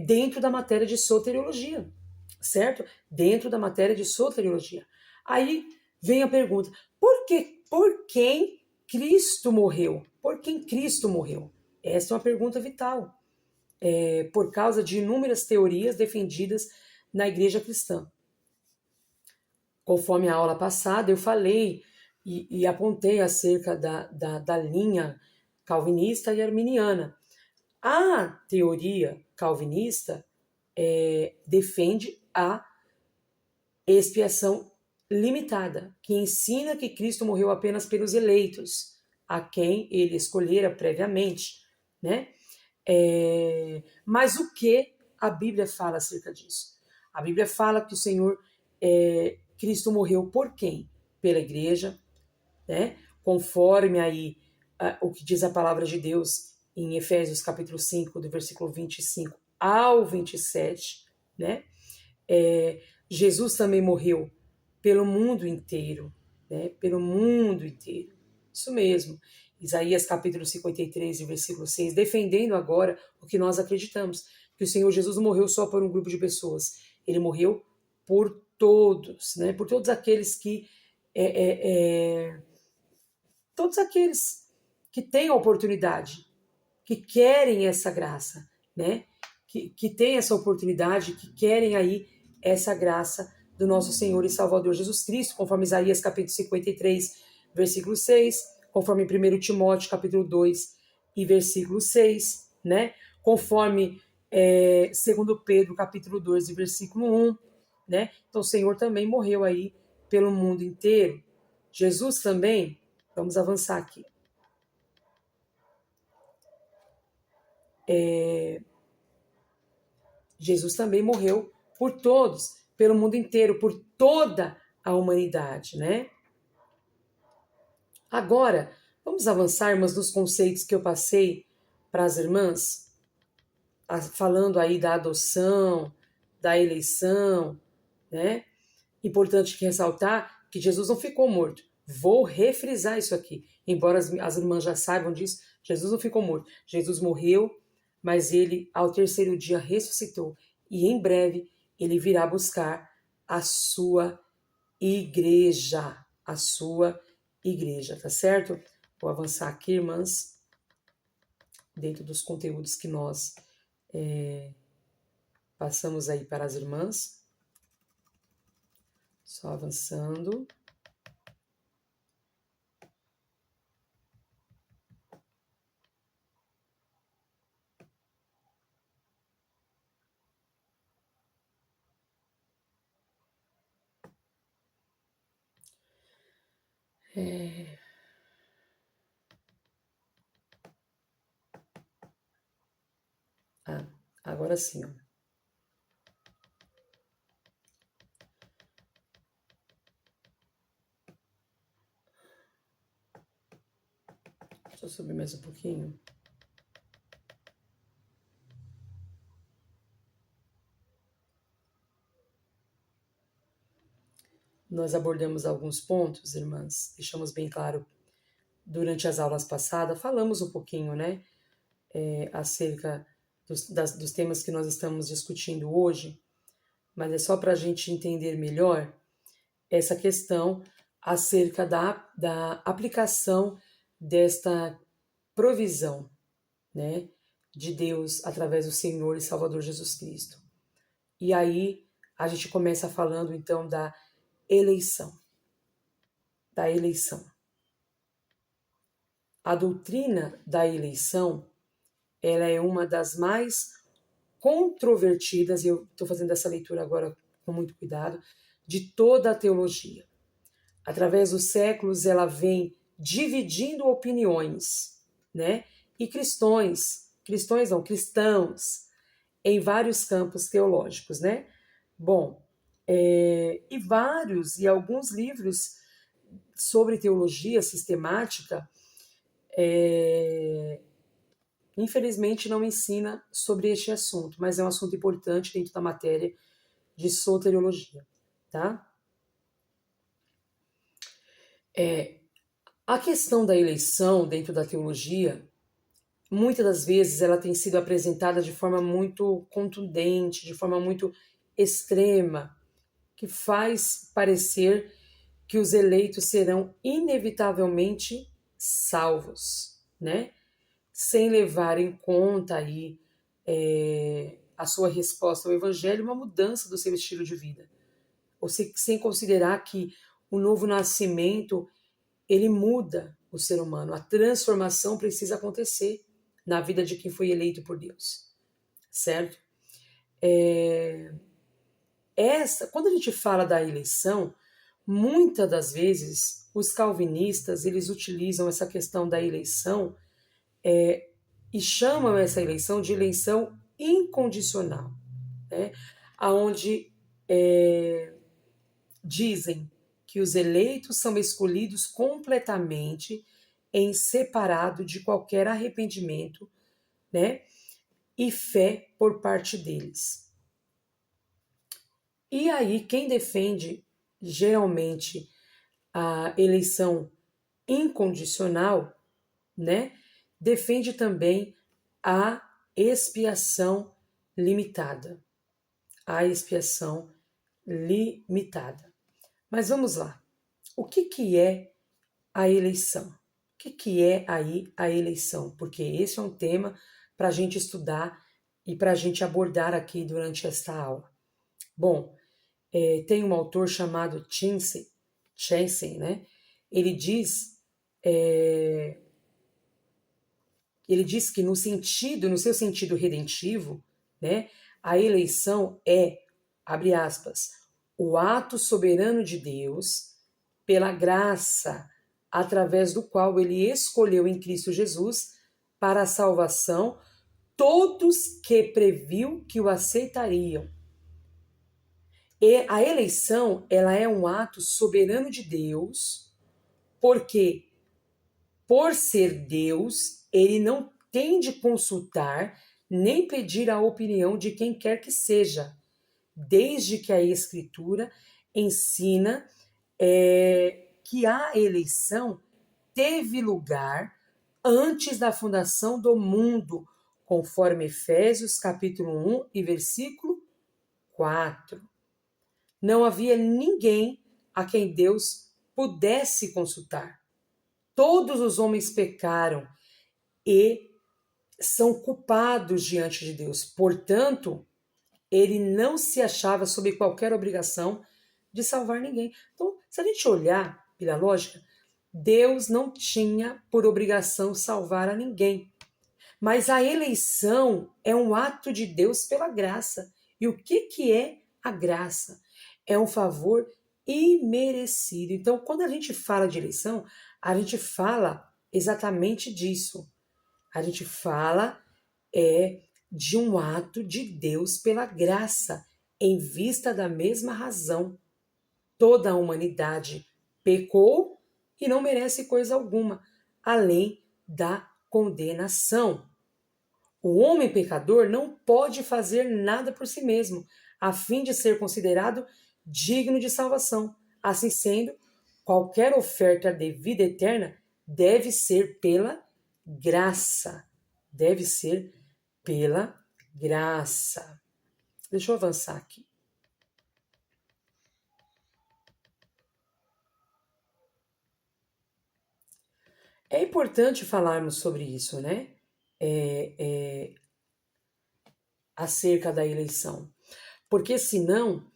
dentro da matéria de soteriologia, certo? Dentro da matéria de soteriologia. Aí vem a pergunta: por quem Cristo morreu? Por quem Cristo morreu? Essa é uma pergunta vital, por causa de inúmeras teorias defendidas na igreja cristã. Conforme a aula passada, eu falei e apontei acerca da linha calvinista e arminiana. A teoria calvinista defende a expiação limitada, que ensina que Cristo morreu apenas pelos eleitos, a quem ele escolhera previamente, né? Mas o que a Bíblia fala acerca disso? A Bíblia fala que o Senhor, Cristo morreu por quem? Pela igreja, né? Conforme aí o que diz a palavra de Deus em Efésios capítulo 5, do versículo 25 ao 27, né? Jesus também morreu pelo mundo inteiro, né? Pelo mundo inteiro. Isso mesmo. Isaías capítulo 53, versículo 6, defendendo agora o que nós acreditamos, que o Senhor Jesus não morreu só por um grupo de pessoas, ele morreu por todos, né? Por todos aqueles que todos aqueles que têm a oportunidade, que querem essa graça, né? Que têm essa oportunidade, que querem aí essa graça do nosso Senhor e Salvador Jesus Cristo, conforme Isaías capítulo 53, versículo 6, conforme 1 Timóteo capítulo 2 e versículo 6, né? Conforme 2 Pedro capítulo 2 e versículo 1, né? Então o Senhor também morreu aí pelo mundo inteiro. Jesus também, vamos avançar aqui. Jesus também morreu por todos, pelo mundo inteiro, por toda a humanidade, né? Agora, vamos avançar, irmãs, nos conceitos que eu passei para as irmãs, falando aí da adoção, da eleição, né? Importante ressaltar que Jesus não ficou morto. Vou refrisar isso aqui. Embora as irmãs já saibam disso, Jesus não ficou morto. Jesus morreu, mas ele, ao terceiro dia, ressuscitou. E em breve, ele virá buscar a sua igreja. A sua igreja, tá certo? Vou avançar aqui, irmãs, dentro dos conteúdos que nós passamos aí para as irmãs. Só avançando. Agora sim, ó. Deixa eu subir mais um pouquinho. Nós abordamos alguns pontos, irmãs, deixamos bem claro durante as aulas passadas, falamos um pouquinho, né, acerca dos temas que nós estamos discutindo hoje, mas é só para a gente entender melhor essa questão acerca da aplicação desta provisão, né, de Deus através do Senhor e Salvador Jesus Cristo. E aí a gente começa falando então da eleição. Da eleição. A doutrina da eleição, ela é uma das mais controvertidas, e eu estou fazendo essa leitura agora com muito cuidado, de toda a teologia. Através dos séculos, ela vem dividindo opiniões, né? E cristãos, em vários campos teológicos, né? Bom, e alguns livros sobre teologia sistemática, infelizmente não ensina sobre este assunto, mas é um assunto importante dentro da matéria de soteriologia, tá? A questão da eleição dentro da teologia, muitas das vezes ela tem sido apresentada de forma muito contundente, de forma muito extrema, que faz parecer que os eleitos serão inevitavelmente salvos, né? Sem levar em conta aí a sua resposta ao evangelho, uma mudança do seu estilo de vida. Ou sem considerar que o novo nascimento, ele muda o ser humano. A transformação precisa acontecer na vida de quem foi eleito por Deus, certo? Quando a gente fala da eleição, muitas das vezes os calvinistas, eles utilizam essa questão da eleição e chamam essa eleição de eleição incondicional, né? Onde dizem que os eleitos são escolhidos completamente em separado de qualquer arrependimento, né? E fé por parte deles. E aí, quem defende geralmente a eleição incondicional, né, defende também a expiação limitada. A expiação limitada. Mas vamos lá. O que é a eleição? O que é aí a eleição? Porque esse é um tema para a gente estudar e para a gente abordar aqui durante esta aula. Bom, tem um autor chamado Chancey, né? Ele diz que no seu sentido redentivo, né, a eleição é, abre aspas, o ato soberano de Deus, pela graça, através do qual ele escolheu em Cristo Jesus para a salvação todos que previu que o aceitariam. E a eleição, ela é um ato soberano de Deus, porque, por ser Deus, ele não tem de consultar nem pedir a opinião de quem quer que seja, desde que a Escritura ensina que a eleição teve lugar antes da fundação do mundo, conforme Efésios capítulo 1 e versículo 4. Não havia ninguém a quem Deus pudesse consultar. Todos os homens pecaram e são culpados diante de Deus. Portanto, ele não se achava sob qualquer obrigação de salvar ninguém. Então, se a gente olhar pela lógica, Deus não tinha por obrigação salvar a ninguém. Mas a eleição é um ato de Deus pela graça. E o que é a graça? É um favor imerecido. Então, quando a gente fala de eleição, a gente fala exatamente disso. A gente fala de um ato de Deus pela graça, em vista da mesma razão. Toda a humanidade pecou e não merece coisa alguma, além da condenação. O homem pecador não pode fazer nada por si mesmo, a fim de ser considerado digno de salvação. Assim sendo, qualquer oferta de vida eterna deve ser pela graça. Deve ser pela graça. Deixa eu avançar aqui. É importante falarmos sobre isso, né? Acerca da eleição. Porque senão,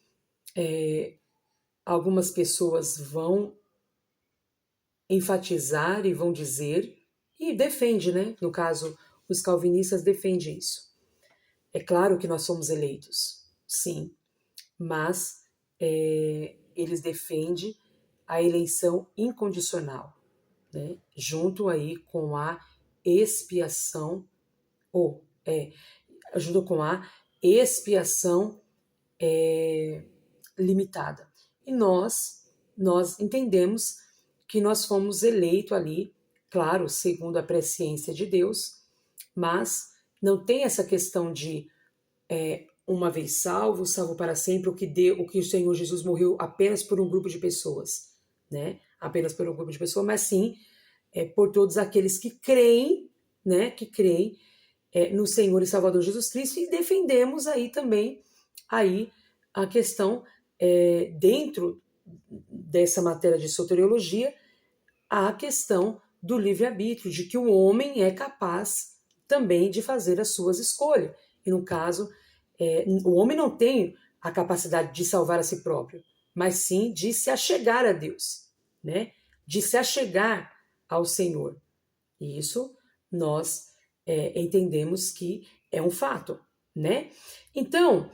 algumas pessoas vão enfatizar e vão dizer, e defende, né? No caso, os calvinistas defendem isso. É claro que nós somos eleitos, sim, mas eles defendem a eleição incondicional, né? Junto aí com a expiação, junto com a expiação limitada. E nós entendemos que nós fomos eleitos ali, claro, segundo a presciência de Deus, mas não tem essa questão de uma vez salvo, salvo para sempre, o que o Senhor Jesus morreu apenas por um grupo de pessoas, né? Apenas por um grupo de pessoas, mas sim por todos aqueles que creem, né? Que creem no Senhor e Salvador Jesus Cristo, e defendemos aí também aí a questão dentro dessa matéria de soteriologia a questão do livre-arbítrio, de que o homem é capaz também de fazer as suas escolhas. E no caso, o homem não tem a capacidade de salvar a si próprio, mas sim de se achegar a Deus, né? De se achegar ao Senhor. E isso nós entendemos que é um fato, né? Então,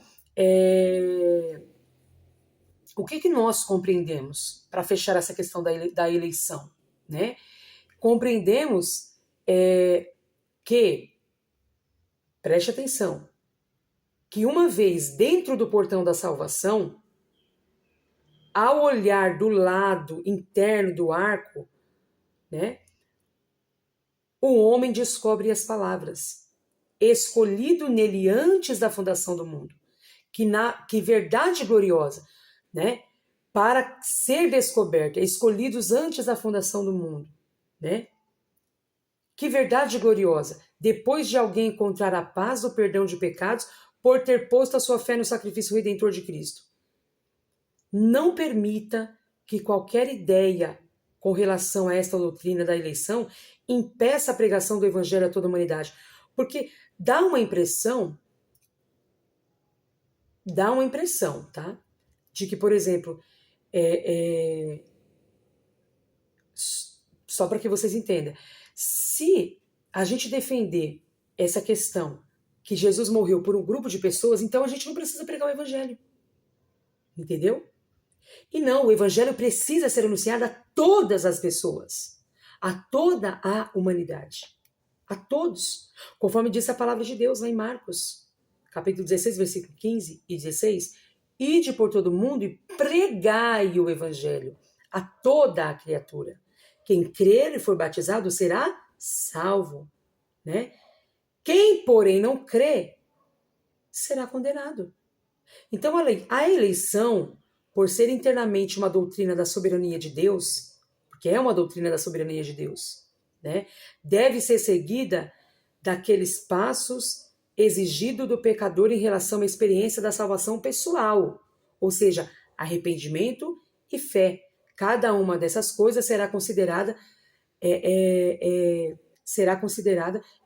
o que nós compreendemos para fechar essa questão da eleição, né? Compreendemos que, preste atenção, que uma vez dentro do portão da salvação, ao olhar do lado interno do arco, né, o homem descobre as palavras: escolhido nele antes da fundação do mundo. Que verdade gloriosa, né? Para ser descoberta, escolhidos antes da fundação do mundo, né? Que verdade gloriosa! Depois de alguém encontrar a paz, o perdão de pecados, por ter posto a sua fé no sacrifício redentor de Cristo. Não permita que qualquer ideia com relação a esta doutrina da eleição impeça a pregação do evangelho a toda a humanidade. Porque dá uma impressão, tá? De que, por exemplo, só para que vocês entendam, se a gente defender essa questão que Jesus morreu por um grupo de pessoas, então a gente não precisa pregar o evangelho. Entendeu? E não, o evangelho precisa ser anunciado a todas as pessoas, a toda a humanidade, a todos, conforme diz a palavra de Deus lá em Marcos, capítulo 16, versículo 15 e 16, ide por todo mundo e pregai o evangelho a toda a criatura. Quem crer e for batizado será salvo, né? Quem, porém, não crê, será condenado. Então, a eleição, por ser internamente uma doutrina da soberania de Deus, porque é uma doutrina da soberania de Deus, né, deve ser seguida daqueles passos exigidos do pecador em relação à experiência da salvação pessoal, ou seja, arrependimento e fé. Cada uma dessas coisas será considerada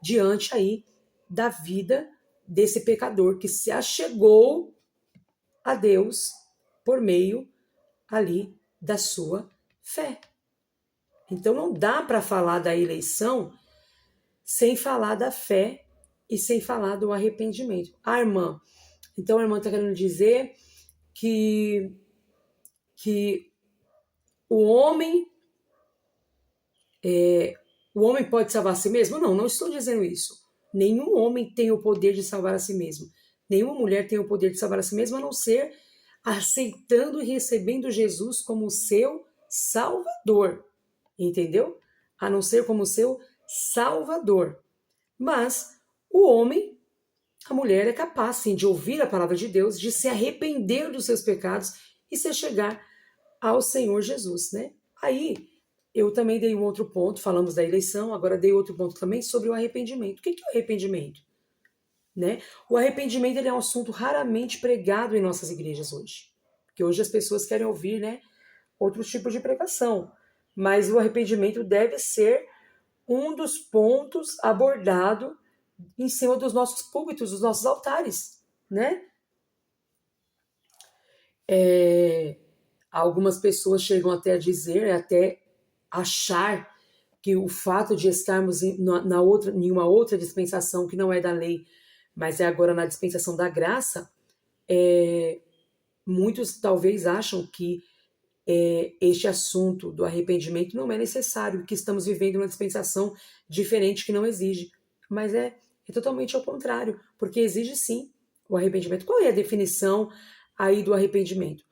diante aí da vida desse pecador que se achegou a Deus por meio ali da sua fé. Então não dá para falar da eleição sem falar da fé e sem falar do arrependimento. Então a irmã está querendo dizer que o homem pode salvar a si mesmo? Não, não estou dizendo isso. Nenhum homem tem o poder de salvar a si mesmo. Nenhuma mulher tem o poder de salvar a si mesma, a não ser aceitando e recebendo Jesus como seu Salvador. Entendeu? A não ser como seu Salvador. Mas o homem, a mulher, é capaz, sim, de ouvir a palavra de Deus, de se arrepender dos seus pecados e se chegar ao Senhor Jesus, né? Aí, eu também dei um outro ponto, falamos da eleição, agora dei outro ponto também sobre o arrependimento. O que é o arrependimento? Né? O arrependimento ele é um assunto raramente pregado em nossas igrejas hoje. Porque hoje as pessoas querem ouvir, né, outros tipos de pregação. Mas o arrependimento deve ser um dos pontos abordado em cima dos nossos púlpitos, dos nossos altares, né? Algumas pessoas chegam até a dizer, até achar que o fato de estarmos em uma outra dispensação que não é da lei, mas é agora na dispensação da graça, muitos talvez acham que este assunto do arrependimento não é necessário, que estamos vivendo uma dispensação diferente que não exige. Mas é totalmente ao contrário, porque exige sim o arrependimento. Qual é a definição aí do arrependimento?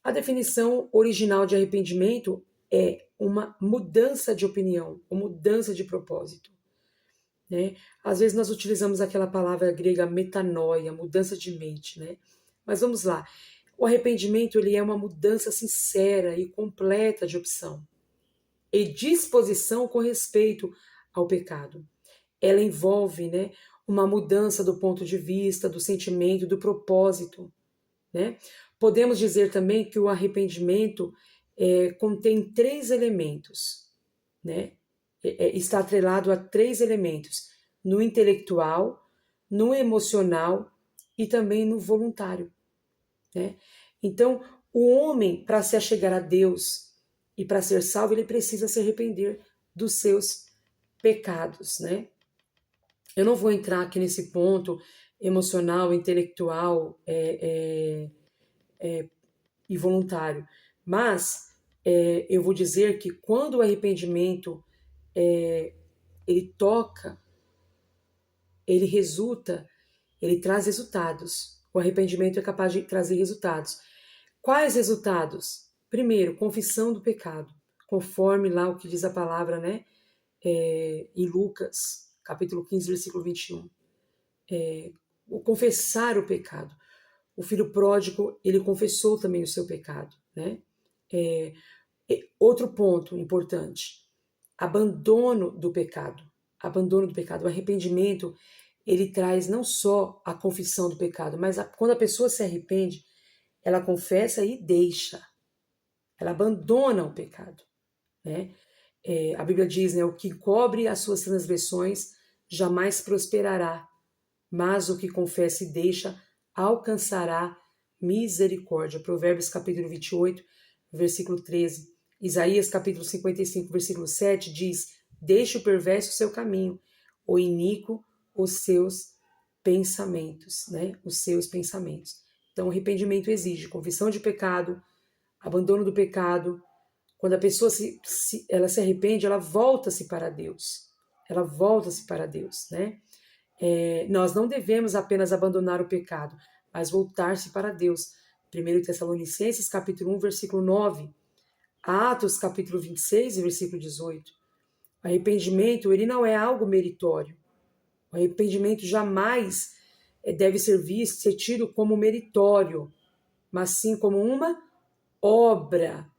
A definição original de arrependimento é uma mudança de opinião, uma mudança de propósito. Né? Às vezes nós utilizamos aquela palavra grega metanoia, mudança de mente, né? Mas vamos lá. O arrependimento ele é uma mudança sincera e completa de opção e disposição com respeito ao pecado. Ela envolve, né, uma mudança do ponto de vista, do sentimento, do propósito. Né? Podemos dizer também que o arrependimento contém 3 elementos, né? Está atrelado a 3 elementos: no intelectual, no emocional e também no voluntário, né? Então, o homem, para se achegar a Deus e para ser salvo, ele precisa se arrepender dos seus pecados, né? Eu não vou entrar aqui nesse ponto emocional, intelectual e voluntário, mas eu vou dizer que quando o arrependimento ele toca, ele resulta, ele traz resultados. O arrependimento é capaz de trazer resultados. Quais resultados? Primeiro, confissão do pecado, conforme lá o que diz a palavra, né? Em Lucas, capítulo 15, versículo 21. O confessar o pecado. O filho pródigo, ele confessou também o seu pecado, né? Outro ponto importante, abandono do pecado. Abandono do pecado. O arrependimento, ele traz não só a confissão do pecado, mas quando a pessoa se arrepende, ela confessa e deixa. Ela abandona o pecado, né? A Bíblia diz, né, o que cobre as suas transgressões jamais prosperará, mas o que confessa e deixa alcançará misericórdia. Provérbios capítulo 28, versículo 13. Isaías capítulo 55, versículo 7 diz: deixe o perverso o seu caminho, o iníquo os seus pensamentos, né? Os seus pensamentos. Então, o arrependimento exige confissão de pecado, abandono do pecado. Quando a pessoa ela se arrepende, ela volta-se para Deus. Ela volta-se para Deus, né? Nós não devemos apenas abandonar o pecado, mas voltar-se para Deus. 1 Tessalonicenses, capítulo 1, versículo 9. Atos, capítulo 26, versículo 18. O arrependimento, ele não é algo meritório. O arrependimento jamais deve ser visto, ser tido como meritório, mas sim como uma obra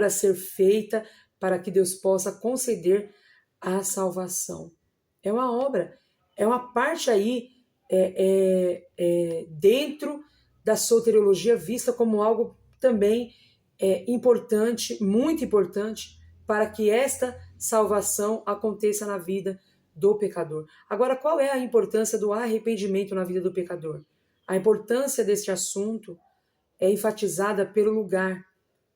a ser feita para que Deus possa conceder a salvação. É uma obra, é uma parte aí dentro da soteriologia vista como algo também importante, muito importante, para que esta salvação aconteça na vida do pecador. Agora, qual é a importância do arrependimento na vida do pecador? A importância deste assunto é enfatizada pelo lugar,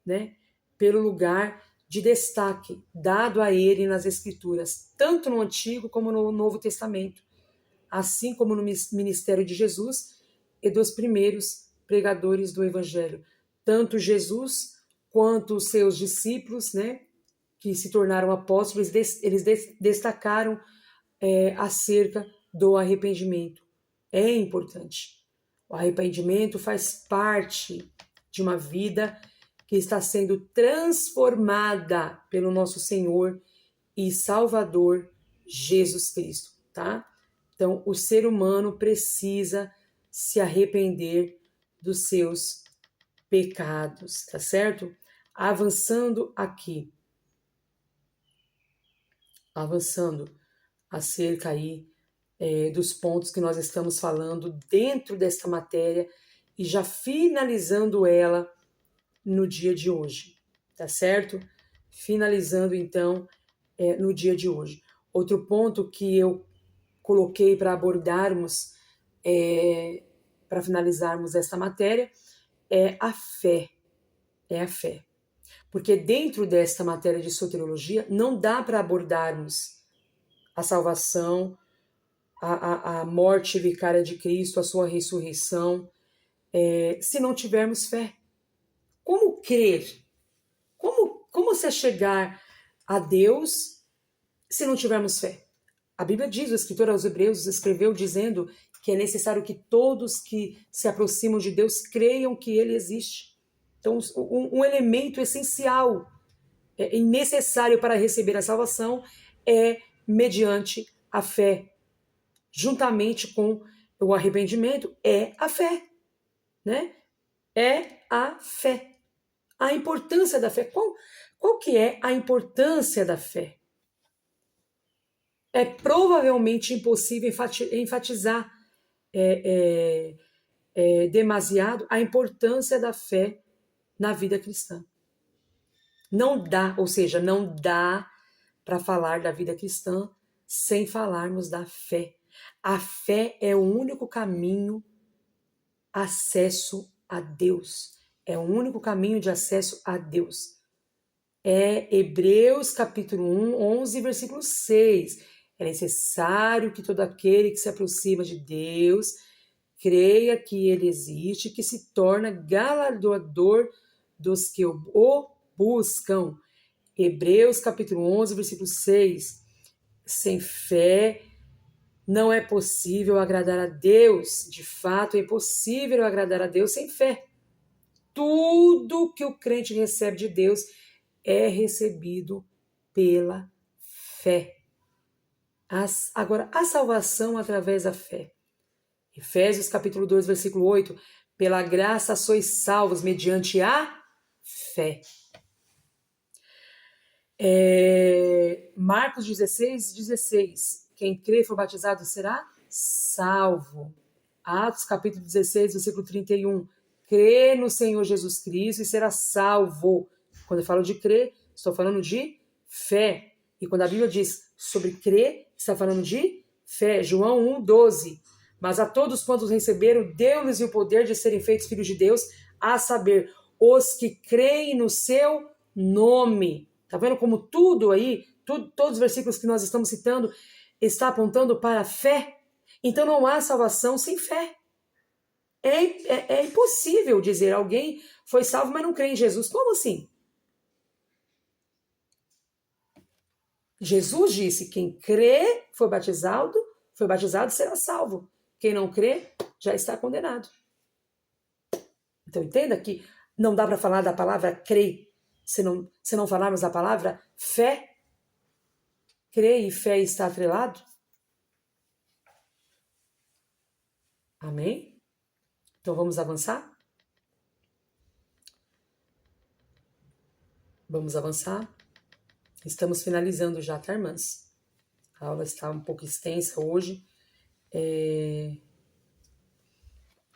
né? Pelo lugar de destaque dado a ele nas Escrituras, tanto no Antigo como no Novo Testamento, assim como no ministério de Jesus e dos primeiros pregadores do Evangelho. Tanto Jesus quanto os seus discípulos, né, que se tornaram apóstolos, eles destacaram acerca do arrependimento. É importante. O arrependimento faz parte de uma vida que está sendo transformada pelo nosso Senhor e Salvador Jesus Cristo, tá? Então, o ser humano precisa se arrepender dos seus pecados, tá certo? Avançando aqui, avançando acerca aí dos pontos que nós estamos falando dentro desta matéria e já finalizando ela no dia de hoje, tá certo? Finalizando então no dia de hoje. Outro ponto que eu coloquei para abordarmos, para finalizarmos esta matéria, é a fé. É a fé. Porque dentro desta matéria de soteriologia não dá para abordarmos a salvação, a morte vicária de Cristo, a sua ressurreição, se não tivermos fé. Como crer? Como se chegar a Deus se não tivermos fé? A Bíblia diz, o escritor aos Hebreus escreveu dizendo que é necessário que todos que se aproximam de Deus creiam que Ele existe. Então, um elemento essencial e necessário para receber a salvação é mediante a fé. Juntamente com o arrependimento, é a fé, né? É a fé. A importância da fé. Qual que é a importância da fé? É provavelmente impossível enfatizar demasiado a importância da fé na vida cristã. Não dá, ou seja, não dá para falar da vida cristã sem falarmos da fé. A fé é o único caminho acesso a Deus. É o único caminho de acesso a Deus. É Hebreus capítulo 1, 11, versículo 6. É necessário que todo aquele que se aproxima de Deus creia que ele existe, que se torna galardoador dos que o buscam. Hebreus capítulo 11, versículo 6. Sem fé não é possível agradar a Deus. De fato, é impossível agradar a Deus sem fé. Tudo que o crente recebe de Deus é recebido pela fé. Agora, a salvação através da fé. Efésios capítulo 2, versículo 8. Pela graça sois salvos mediante a fé. Marcos 16, 16. Quem crê e for batizado será salvo. Atos capítulo 16, versículo 31. Crê no Senhor Jesus Cristo e será salvo. Quando eu falo de crer, estou falando de fé. E quando a Bíblia diz sobre crer, está falando de fé. João 1, 12. Mas a todos quantos receberam, deu-lhes o poder de serem feitos filhos de Deus, a saber, os que creem no seu nome. Tá vendo como tudo aí, todos os versículos que nós estamos citando, está apontando para a fé? Então não há salvação sem fé. É impossível dizer alguém foi salvo, mas não crê em Jesus. Como assim? Jesus disse, quem crê, foi batizado será salvo. Quem não crê, já está condenado. Então entenda que não dá para falar da palavra crer, se não falarmos da palavra fé. Crer e fé está atrelado. Amém? Então vamos avançar? Vamos avançar? Estamos finalizando já, tá, irmãs? A aula está um pouco extensa hoje.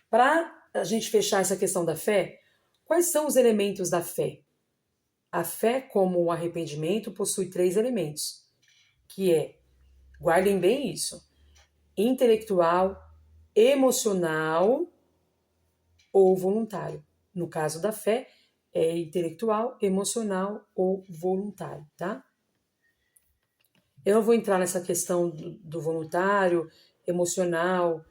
Para a gente fechar essa questão da fé, quais são os elementos da fé? A fé, como o arrependimento, possui 3 elementos, que é, guardem bem isso, intelectual, emocional ou voluntário. No caso da fé, é intelectual, emocional ou voluntário, tá? Eu não vou entrar nessa questão do voluntário, emocional,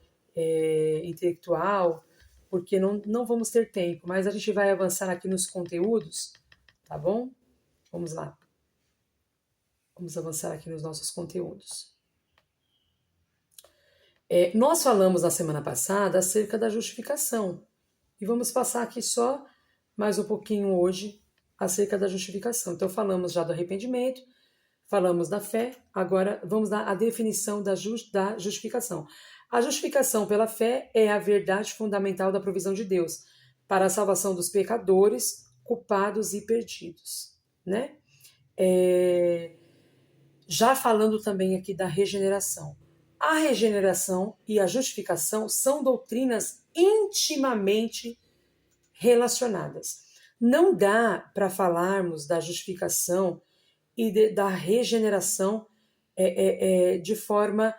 intelectual, porque não vamos ter tempo, mas a gente vai avançar aqui nos conteúdos, tá bom? Vamos lá. Vamos avançar aqui nos nossos conteúdos. Nós falamos na semana passada acerca da justificação, e vamos passar aqui só mais um pouquinho hoje acerca da justificação. Então, falamos já do arrependimento, falamos da fé, agora vamos dar a definição da justificação. A justificação pela fé é a verdade fundamental da provisão de Deus para a salvação dos pecadores, culpados e perdidos, né? Já falando também aqui da regeneração. A regeneração e a justificação são doutrinas intimamente relacionadas. Não dá para falarmos da justificação e da regeneração de forma...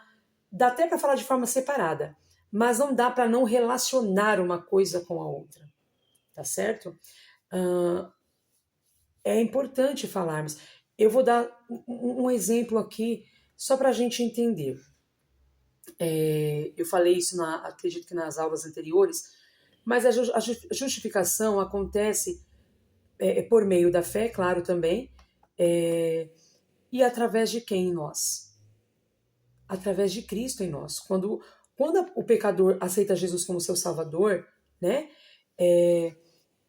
Dá até para falar de forma separada, mas não dá para não relacionar uma coisa com a outra, tá certo? É importante falarmos. Eu vou dar um exemplo aqui só para a gente entender. Eu falei isso, acredito que nas aulas anteriores, mas a justificação acontece por meio da fé, claro, também, e através de quem em nós? Através de Cristo em nós. Quando o pecador aceita Jesus como seu Salvador, né,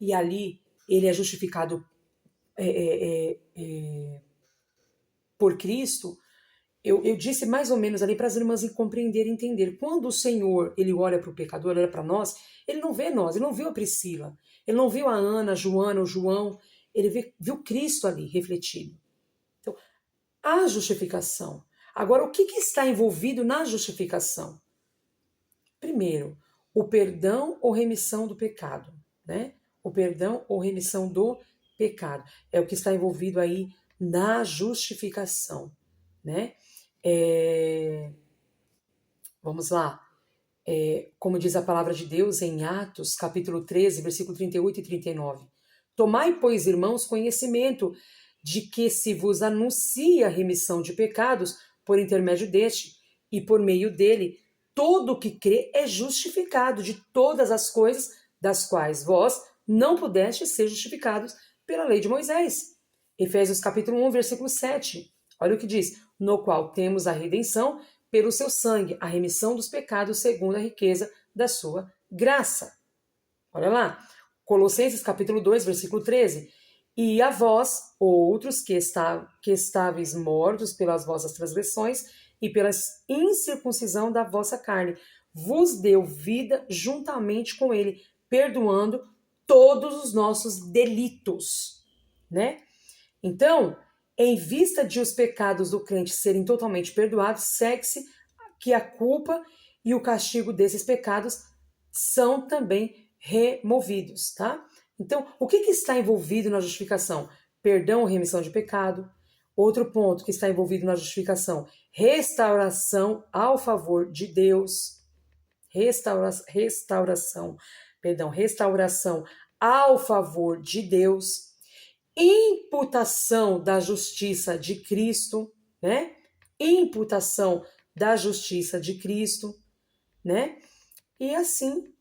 e ali ele é justificado por Cristo, eu disse mais ou menos ali para as irmãs compreender e entender. Quando o Senhor ele olha para o pecador, olha para nós, ele não vê nós, ele não viu a Priscila, ele não viu a Ana, a Joana, o João, ele viu Cristo ali refletido. Então, a justificação. Agora, o que está envolvido na justificação? Primeiro, o perdão ou remissão do pecado, né? O perdão ou remissão do pecado. É o que está envolvido aí na justificação, né? Vamos lá. Como diz a palavra de Deus em Atos, capítulo 13, versículo 38 e 39. Tomai, pois, irmãos, conhecimento de que se vos anuncia a remissão de pecados por intermédio deste, e por meio dele, todo o que crê é justificado de todas as coisas das quais vós não pudestes ser justificados pela lei de Moisés. Efésios capítulo 1, versículo 7. Olha o que diz: no qual temos a redenção pelo seu sangue, a remissão dos pecados segundo a riqueza da sua graça. Olha lá, Colossenses capítulo 2, versículo 13. E a vós, outros que estáveis mortos pelas vossas transgressões e pela incircuncisão da vossa carne, vos deu vida juntamente com ele, perdoando todos os nossos delitos, né? Então, em vista de os pecados do crente serem totalmente perdoados, segue-se que a culpa e o castigo desses pecados são também removidos, tá? Então, o que está envolvido na justificação? Perdão ou remissão de pecado. Outro ponto que está envolvido na justificação: restauração ao favor de Deus. Restauração ao favor de Deus. Imputação da justiça de Cristo, né? Imputação da justiça de Cristo, né? E assim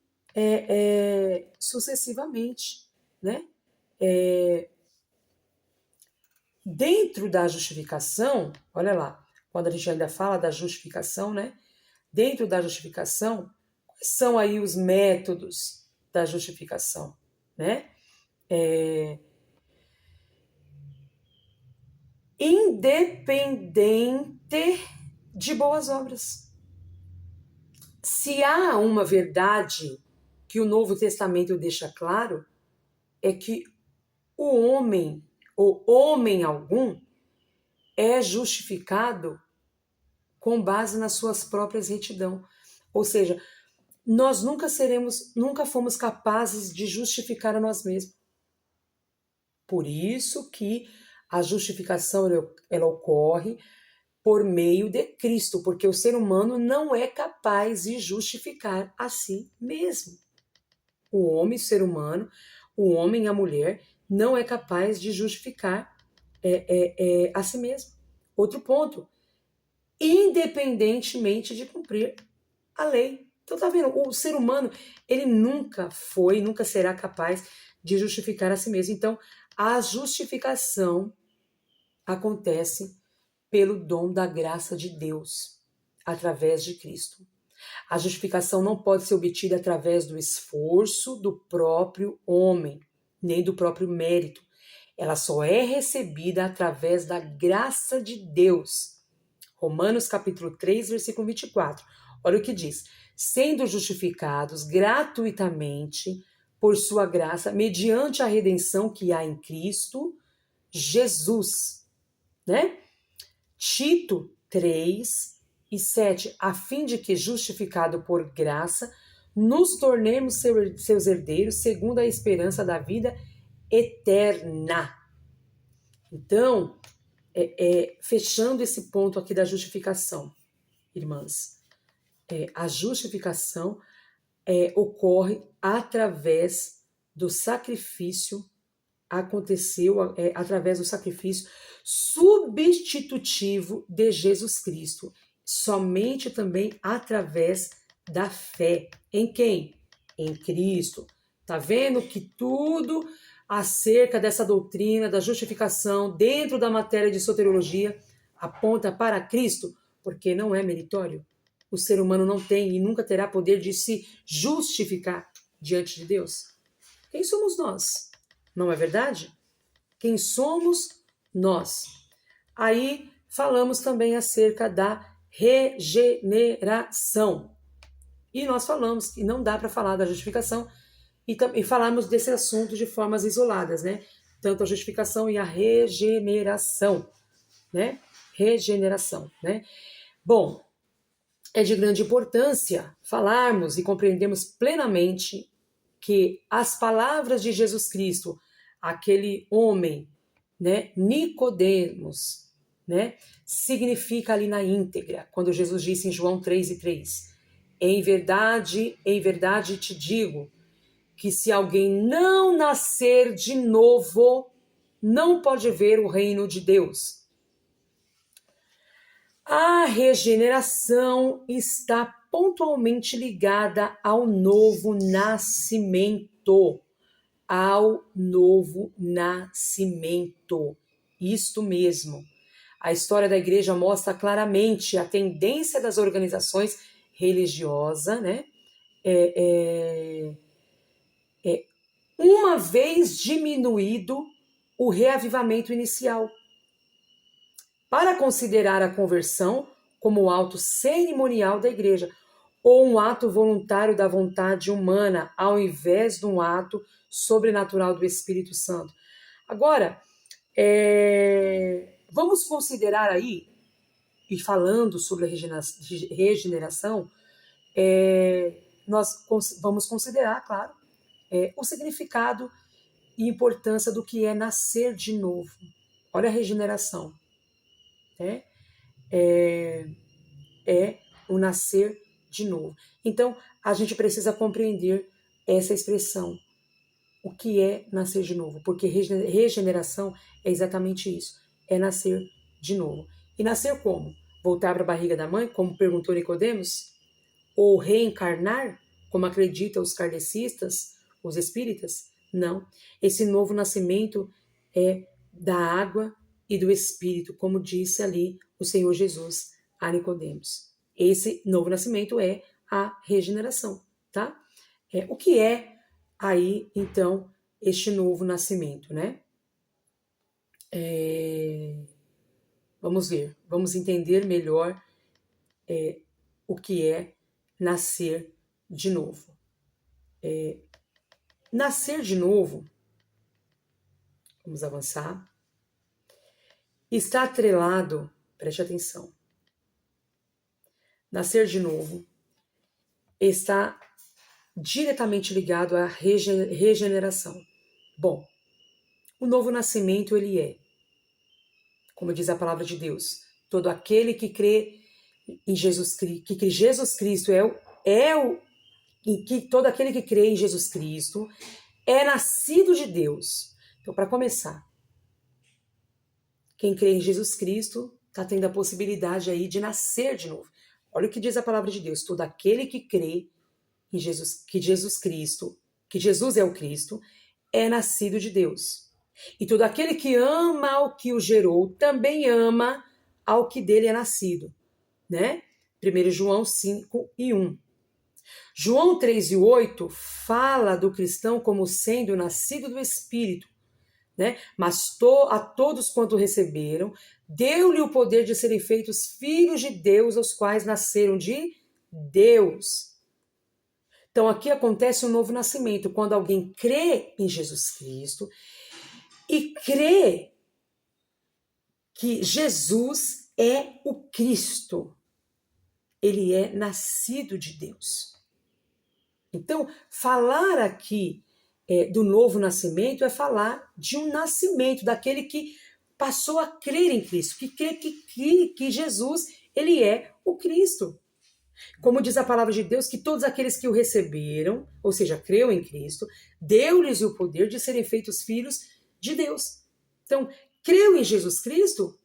sucessivamente, né? Dentro da justificação, olha lá, quando a gente ainda fala da justificação, né? Dentro da justificação, quais são aí os métodos da justificação, né? Independente de boas obras. Se há uma verdade que o Novo Testamento deixa claro, é que o homem, ou homem algum, é justificado com base nas suas próprias retidão. Ou seja, nós nunca fomos capazes de justificar a nós mesmos. Por isso que a justificação ela ocorre por meio de Cristo, porque o ser humano não é capaz de justificar a si mesmo. O homem, o ser humano, o homem e a mulher não é capaz de justificar a si mesmo. Outro ponto, independentemente de cumprir a lei. Então tá vendo, o ser humano, ele nunca será capaz de justificar a si mesmo. Então, a justificação acontece pelo dom da graça de Deus, através de Cristo. A justificação não pode ser obtida através do esforço do próprio homem, nem do próprio mérito. Ela só é recebida através da graça de Deus. Romanos capítulo 3, versículo 24. Olha o que diz: sendo justificados gratuitamente por sua graça, mediante a redenção que há em Cristo Jesus, né? Tito 3 e 7, a fim de que, justificado por graça, nos tornemos seus herdeiros segundo a esperança da vida eterna. Então, fechando esse ponto aqui da justificação, irmãs, a justificação ocorre através do sacrifício, aconteceu através do sacrifício substitutivo de Jesus Cristo, somente também através da fé. Em quem? Em Cristo. Tá vendo que tudo acerca dessa doutrina da justificação dentro da matéria de soteriologia aponta para Cristo, porque não é meritório. O ser humano não tem e nunca terá poder de se justificar diante de Deus. Quem somos nós? Não é verdade? Quem somos nós? Aí falamos também acerca da regeneração. E nós falamos que não dá para falar da justificação e falarmos desse assunto de formas isoladas, né? Tanto a justificação e a regeneração, né? Regeneração, né? Bom, é de grande importância falarmos e compreendermos plenamente que as palavras de Jesus Cristo aquele homem, né, Nicodemos, né, significa ali na íntegra, quando Jesus disse em João 3:3, em verdade te digo, que se alguém não nascer de novo, não pode ver o reino de Deus. A regeneração está pontualmente ligada ao novo nascimento. Ao novo nascimento. Isto mesmo. A história da igreja mostra claramente a tendência das organizações religiosas, né? Uma vez diminuído o reavivamento inicial, para considerar a conversão como um ato cerimonial da igreja, ou um ato voluntário da vontade humana, ao invés de um ato sobrenatural do Espírito Santo. Agora, vamos considerar aí, e falando sobre a regeneração, nós vamos considerar, claro, o significado e importância do que é nascer de novo. Olha a regeneração. É o nascer de novo. Então, a gente precisa compreender essa expressão. O que é nascer de novo? Porque regeneração é exatamente isso. É nascer de novo. E nascer como? Voltar para a barriga da mãe, como perguntou Nicodemos? Ou reencarnar, como acreditam os kardecistas, os espíritas? Não. Esse novo nascimento é da água e do Espírito, como disse ali o Senhor Jesus a Nicodemos. Esse novo nascimento é a regeneração, tá? O que é aí, então, este novo nascimento, né? Vamos ver, vamos entender melhor o que é nascer de novo. Nascer de novo, vamos avançar, está atrelado, preste atenção, nascer de novo está diretamente ligado à regeneração. Bom, o novo nascimento, ele é, como diz a palavra de Deus, todo aquele que crê em Jesus Cristo, que Jesus Cristo que todo aquele que crê em Jesus Cristo é nascido de Deus. Então, para começar, quem crê em Jesus Cristo está tendo a possibilidade aí de nascer de novo. Olha o que diz a palavra de Deus, todo aquele que crê em Jesus, que Jesus é o Cristo, é nascido de Deus. E todo aquele que ama ao que o gerou, também ama ao que dele é nascido. Né? 1 João 5:1. João 3:8 fala do cristão como sendo nascido do Espírito. Né? Mas a todos quanto receberam, deu-lhe o poder de serem feitos filhos de Deus, os quais nasceram de Deus. Então aqui acontece um novo nascimento, quando alguém crê em Jesus Cristo e crê que Jesus é o Cristo. Ele é nascido de Deus. Então, falar aqui do novo nascimento é falar de um nascimento, daquele que passou a crer em Cristo, que crê que Jesus, ele é o Cristo. Como diz a palavra de Deus, que todos aqueles que o receberam, ou seja, creu em Cristo, deu-lhes o poder de serem feitos filhos de Deus. Então, creu em Jesus Cristo,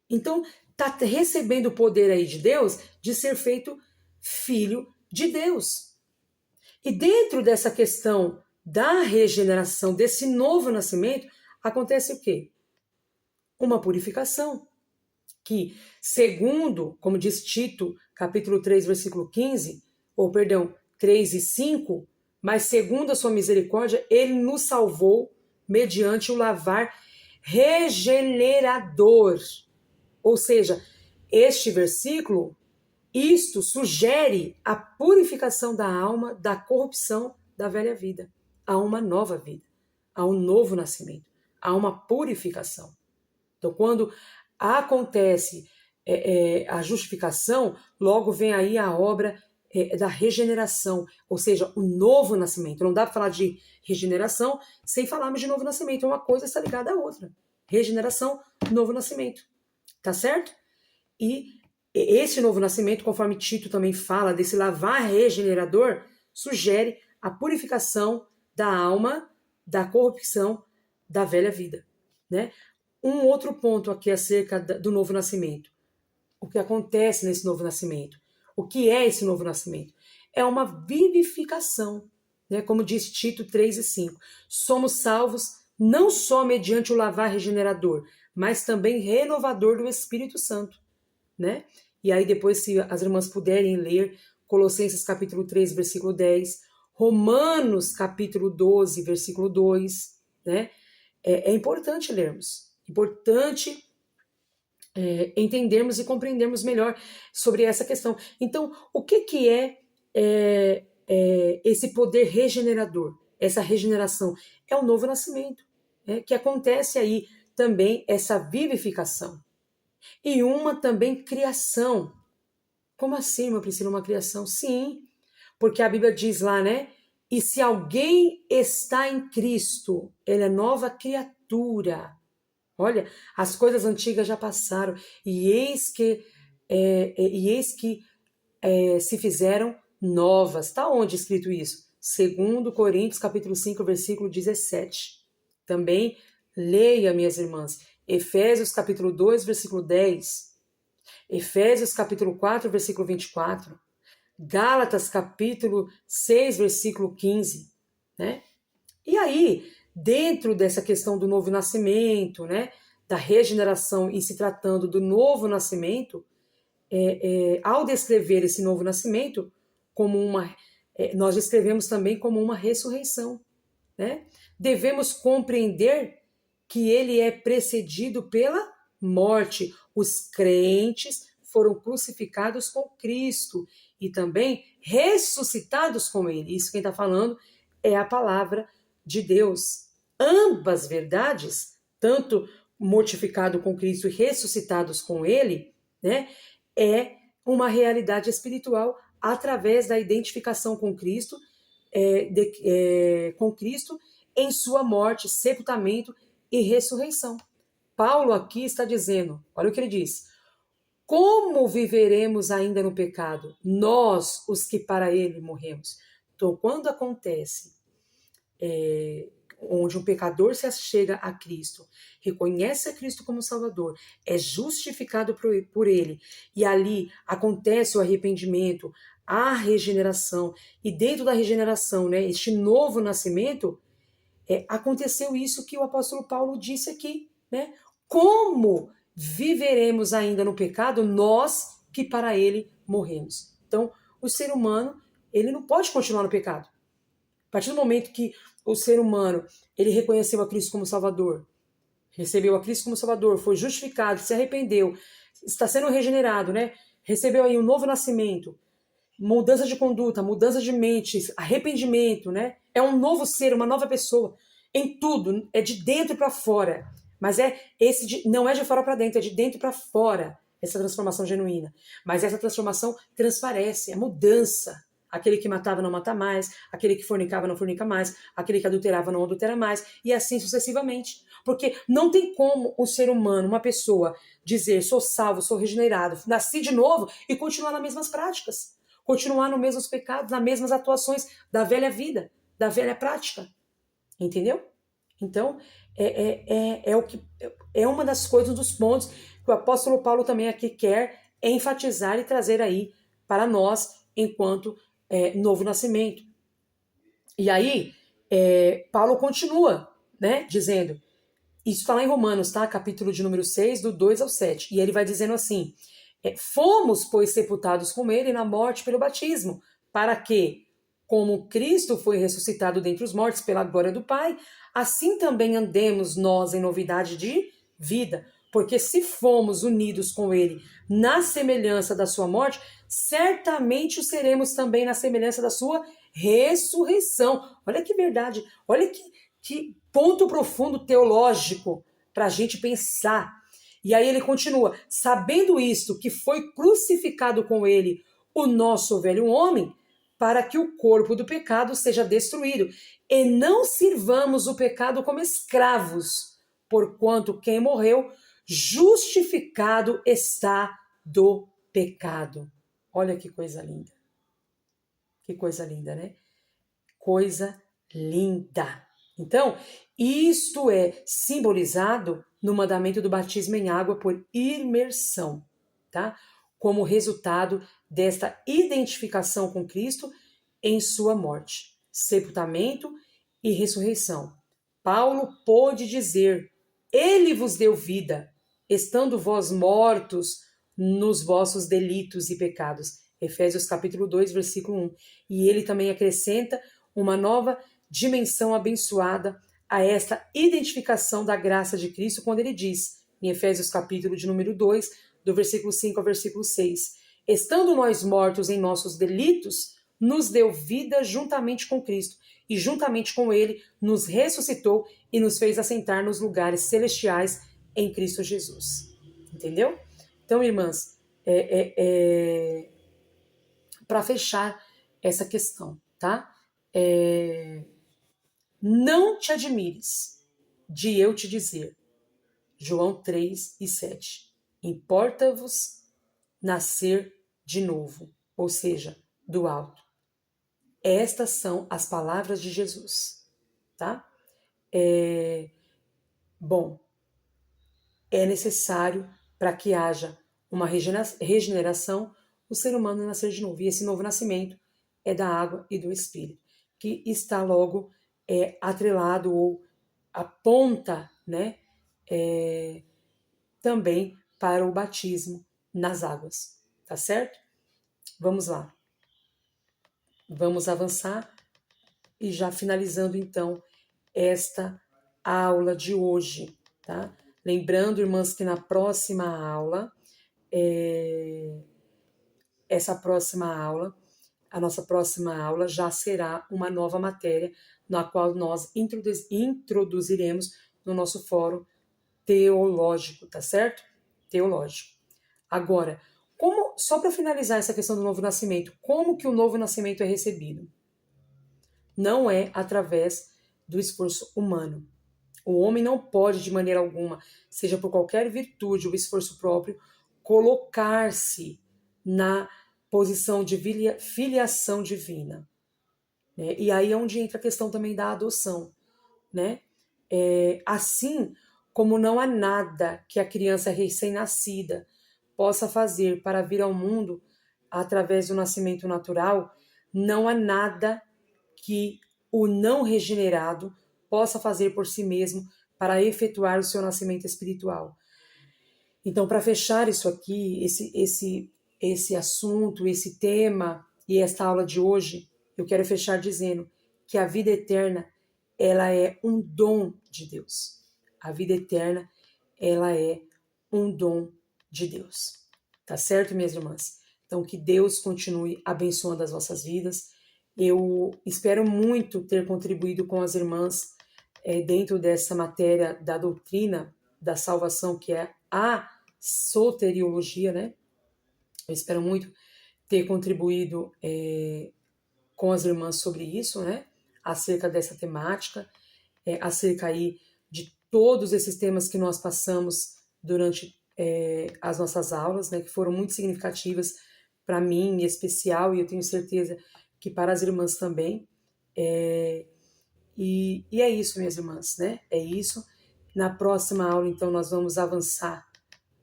então está recebendo o poder aí de Deus de ser feito filho de Deus. E dentro dessa questão da regeneração, desse novo nascimento, acontece o quê? Uma purificação. Que, segundo, como diz Tito, capítulo 3, versículo 15, 3:5, mas segundo a sua misericórdia, ele nos salvou mediante o lavar regenerador. Ou seja, este versículo, isto sugere a purificação da alma da corrupção da velha vida, a uma nova vida, a um novo nascimento, a uma purificação. Então, quando acontece a justificação, logo vem aí a obra da regeneração, ou seja, o novo nascimento. Não dá para falar de regeneração sem falarmos de novo nascimento. Uma coisa está ligada à outra. Regeneração, novo nascimento. Tá certo? E esse novo nascimento, conforme Tito também fala, desse lavar regenerador, sugere a purificação da alma, da corrupção da velha vida, né? Um outro ponto aqui acerca do novo nascimento. O que acontece nesse novo nascimento? O que é esse novo nascimento? É uma vivificação, né? Como diz Tito 3 e 5. Somos salvos não só mediante o lavar regenerador, mas também renovador do Espírito Santo, né? E aí depois, se as irmãs puderem ler Colossenses capítulo 3, versículo 10, Romanos capítulo 12, versículo 2, né? É importante lermos, importante entendermos e compreendermos melhor sobre essa questão. Então, o que é esse poder regenerador, essa regeneração? É o novo nascimento, né? Que acontece aí também essa vivificação. E uma também criação. Como assim, meu Priscila, uma criação? Sim, porque a Bíblia diz lá, né? E se alguém está em Cristo, ele é nova criatura. Olha, as coisas antigas já passaram e eis que se fizeram novas. Está onde escrito isso? 2 Coríntios capítulo 5, versículo 17. Também leia, minhas irmãs, Efésios capítulo 2, versículo 10. Efésios capítulo 4, versículo 24. Gálatas capítulo 6, versículo 15, né? E aí, dentro dessa questão do novo nascimento, né, da regeneração e se tratando do novo nascimento, ao descrever esse novo nascimento como nós descrevemos também como uma ressurreição, né? Devemos compreender que ele é precedido pela morte. Os crentes foram crucificados com Cristo e também ressuscitados com ele. Isso quem está falando é a palavra de Deus. Ambas verdades, tanto mortificado com Cristo e ressuscitados com ele, né, é uma realidade espiritual através da identificação com Cristo, com Cristo em sua morte, sepultamento e ressurreição. Paulo aqui está dizendo, olha o que ele diz: como viveremos ainda no pecado? Nós, os que para ele morremos. Então, quando acontece onde um pecador se achega a Cristo, reconhece a Cristo como Salvador, é justificado por ele, e ali acontece o arrependimento, a regeneração, e dentro da regeneração, né, este novo nascimento, aconteceu isso que o apóstolo Paulo disse aqui, né? Como viveremos ainda no pecado, nós que para ele morremos? Então, o ser humano, ele não pode continuar no pecado. A partir do momento que o ser humano, ele reconheceu a Cristo como Salvador, recebeu a Cristo como Salvador, foi justificado, se arrependeu, está sendo regenerado, né? Recebeu aí um novo nascimento, mudança de conduta, mudança de mente, arrependimento, né? É um novo ser, uma nova pessoa. Em tudo, é de dentro para fora. Mas não é de fora para dentro, é de dentro para fora, essa transformação genuína. Mas essa transformação transparece, é mudança. Aquele que matava não mata mais, aquele que fornicava não fornica mais, aquele que adulterava não adultera mais, e assim sucessivamente. Porque não tem como um ser humano, uma pessoa, dizer sou salvo, sou regenerado, nasci de novo e continuar nas mesmas práticas. Continuar nos mesmos pecados, nas mesmas atuações da velha vida, da velha prática. Entendeu? Então, é uma das coisas, dos pontos que o apóstolo Paulo também aqui quer enfatizar e trazer aí para nós enquanto novo nascimento. E aí, Paulo continua, né, dizendo, isso está lá em Romanos, tá? Capítulo de número 6, do 2 ao 7. E ele vai dizendo assim, fomos, pois, sepultados com ele na morte pelo batismo, para que, como Cristo foi ressuscitado dentre os mortos pela glória do Pai, assim também andemos nós em novidade de vida. Porque se fomos unidos com ele na semelhança da sua morte, certamente o seremos também na semelhança da sua ressurreição. Olha que verdade, olha que ponto profundo teológico para a gente pensar. E aí ele continua, sabendo isto, que foi crucificado com ele o nosso velho homem, para que o corpo do pecado seja destruído, e não sirvamos o pecado como escravos, porquanto quem morreu, justificado está do pecado. Olha que coisa linda. Que coisa linda, né? Coisa linda. Então, isto é simbolizado no mandamento do batismo em água por imersão, tá? Como resultado desta identificação com Cristo em sua morte, sepultamento e ressurreição. Paulo pôde dizer: Ele vos deu vida, estando vós mortos nos vossos delitos e pecados. Efésios capítulo 2, versículo 1. E ele também acrescenta uma nova dimensão abençoada a esta identificação da graça de Cristo, quando ele diz, em Efésios capítulo de número 2, do versículo 5 ao versículo 6, estando nós mortos em nossos delitos, nos deu vida juntamente com Cristo, e juntamente com ele nos ressuscitou e nos fez assentar nos lugares celestiais em Cristo Jesus. Entendeu? Então, irmãs, para fechar essa questão, tá? Não te admires de eu te dizer, João 3:7, importa-vos nascer de novo, ou seja, do alto. Estas são as palavras de Jesus, tá? Bom, é necessário para que haja uma regeneração, o ser humano nascer de novo. E esse novo nascimento é da água e do Espírito, que está logo atrelado ou aponta, né, também para o batismo nas águas, tá certo? Vamos lá. Vamos avançar e já finalizando então esta aula de hoje, tá? Lembrando, irmãs, que na próxima aula, a nossa próxima aula já será uma nova matéria, na qual nós introduziremos no nosso fórum teológico, tá certo? Teológico. Agora, só para finalizar essa questão do novo nascimento, como que o novo nascimento é recebido? Não é através do esforço humano. O homem não pode, de maneira alguma, seja por qualquer virtude ou esforço próprio, colocar-se na posição de filiação divina. Né? E aí é onde entra a questão também da adoção. Né? Assim como não há nada que a criança recém-nascida possa fazer para vir ao mundo através do nascimento natural, não há nada que o não regenerado possa fazer por si mesmo para efetuar o seu nascimento espiritual. Então, para fechar isso aqui, esse assunto, esse tema e esta aula de hoje, eu quero fechar dizendo que a vida eterna, ela é um dom de Deus. A vida eterna, ela é um dom de Deus. Tá certo, minhas irmãs? Então, que Deus continue abençoando as vossas vidas. Eu espero muito ter contribuído com as irmãs dentro dessa matéria da doutrina da salvação, que é a soteriologia, né? Eu espero muito ter contribuído com as irmãs sobre isso, né? Acerca dessa temática, acerca aí de todos esses temas que nós passamos durante as nossas aulas, né? Que foram muito significativas para mim, em especial, e eu tenho certeza que para as irmãs também. E é isso, minhas irmãs, né? É isso. Na próxima aula, então, nós vamos avançar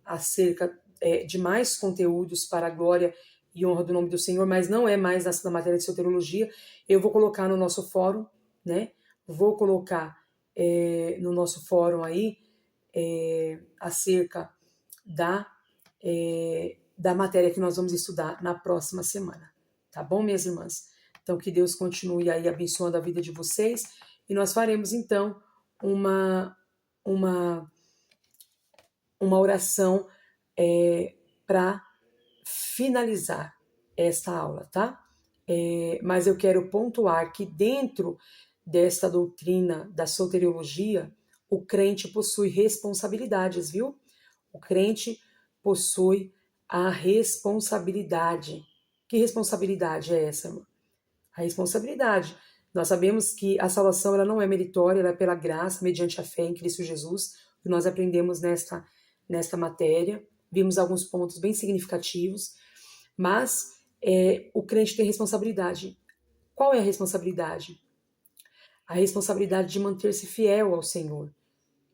acerca de mais conteúdos para a glória e honra do nome do Senhor, mas não é mais na matéria de soteriologia. Eu vou colocar no nosso fórum, né? Vou colocar no nosso fórum aí acerca da matéria que nós vamos estudar na próxima semana. Tá bom, minhas irmãs? Então, que Deus continue aí abençoando a vida de vocês. E nós faremos, então, uma oração para finalizar esta aula, tá? Mas eu quero pontuar que dentro desta doutrina da soteriologia, o crente possui responsabilidades, viu? O crente possui a responsabilidade. Que responsabilidade é essa, irmã? A responsabilidade. Nós sabemos que a salvação ela não é meritória, ela é pela graça, mediante a fé em Cristo Jesus, que nós aprendemos nesta matéria. Vimos alguns pontos bem significativos, mas o crente tem responsabilidade. Qual é a responsabilidade? A responsabilidade de manter-se fiel ao Senhor,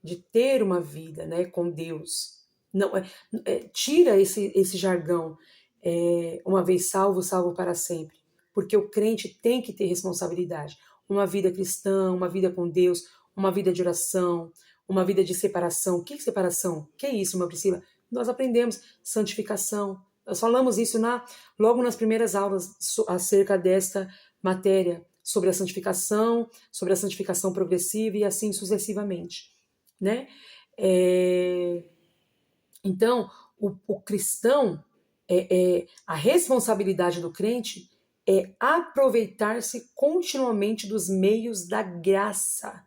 de ter uma vida, né, com Deus. Não, tira esse jargão, uma vez salvo, salvo para sempre. Porque o crente tem que ter responsabilidade. Uma vida cristã, uma vida com Deus, uma vida de oração, uma vida de separação. O que é separação? O que é isso, irmã Priscila? Nós aprendemos santificação. Nós falamos isso logo nas primeiras aulas acerca desta matéria, sobre a santificação progressiva e assim sucessivamente, né? Então, o cristão, a responsabilidade do crente é aproveitar-se continuamente dos meios da graça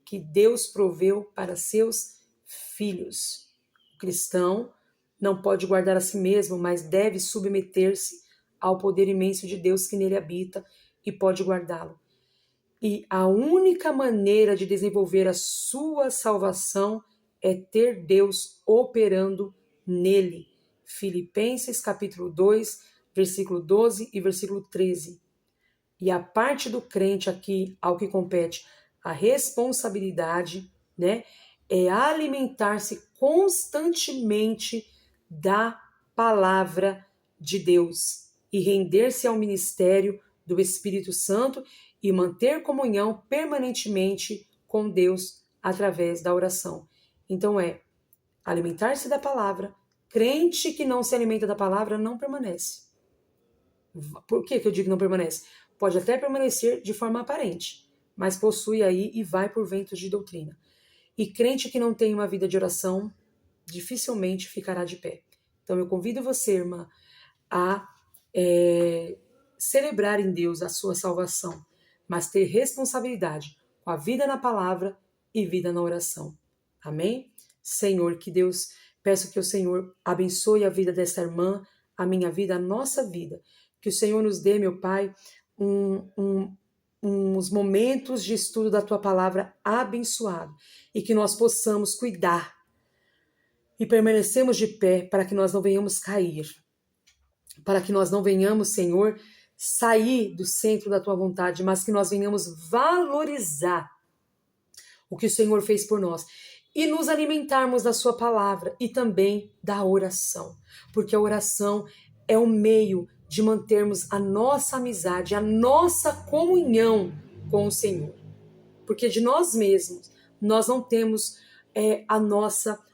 que Deus proveu para seus filhos. O cristão não pode guardar a si mesmo, mas deve submeter-se ao poder imenso de Deus que nele habita e pode guardá-lo. E a única maneira de desenvolver a sua salvação é ter Deus operando nele. Filipenses capítulo 2, versículo 12 e versículo 13. E a parte do crente aqui, ao que compete a responsabilidade, né, é alimentar-se constantemente da palavra de Deus e render-se ao ministério do Espírito Santo e manter comunhão permanentemente com Deus através da oração. Então alimentar-se da palavra. Crente que não se alimenta da palavra não permanece. Por que eu digo não permanece? Pode até permanecer de forma aparente, mas possui aí e vai por ventos de doutrina. E crente que não tem uma vida de oração dificilmente ficará de pé. Então eu convido você, irmã, a celebrar em Deus a sua salvação, mas ter responsabilidade com a vida na palavra e vida na oração. Amém? Senhor, que Deus, peço que o Senhor abençoe a vida desta irmã, a minha vida, a nossa vida. Que o Senhor nos dê, meu Pai, uns momentos de estudo da Tua palavra abençoado e que nós possamos cuidar e permanecemos de pé para que nós não venhamos cair, para que nós não venhamos, Senhor, sair do centro da Tua vontade, mas que nós venhamos valorizar o que o Senhor fez por nós e nos alimentarmos da Sua palavra e também da oração, porque a oração é o meio de mantermos a nossa amizade, a nossa comunhão com o Senhor, porque de nós mesmos nós não temos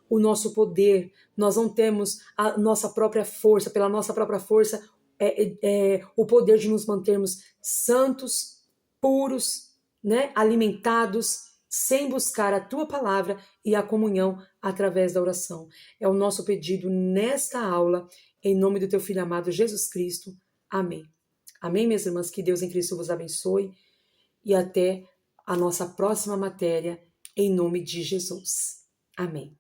o nosso poder, nós não temos a nossa própria força, pela nossa própria força, o poder de nos mantermos santos, puros, né, alimentados, sem buscar a Tua palavra e a comunhão através da oração. É o nosso pedido nesta aula, em nome do Teu Filho amado Jesus Cristo. Amém. Amém, minhas irmãs? Que Deus em Cristo vos abençoe e até a nossa próxima matéria, em nome de Jesus. Amém.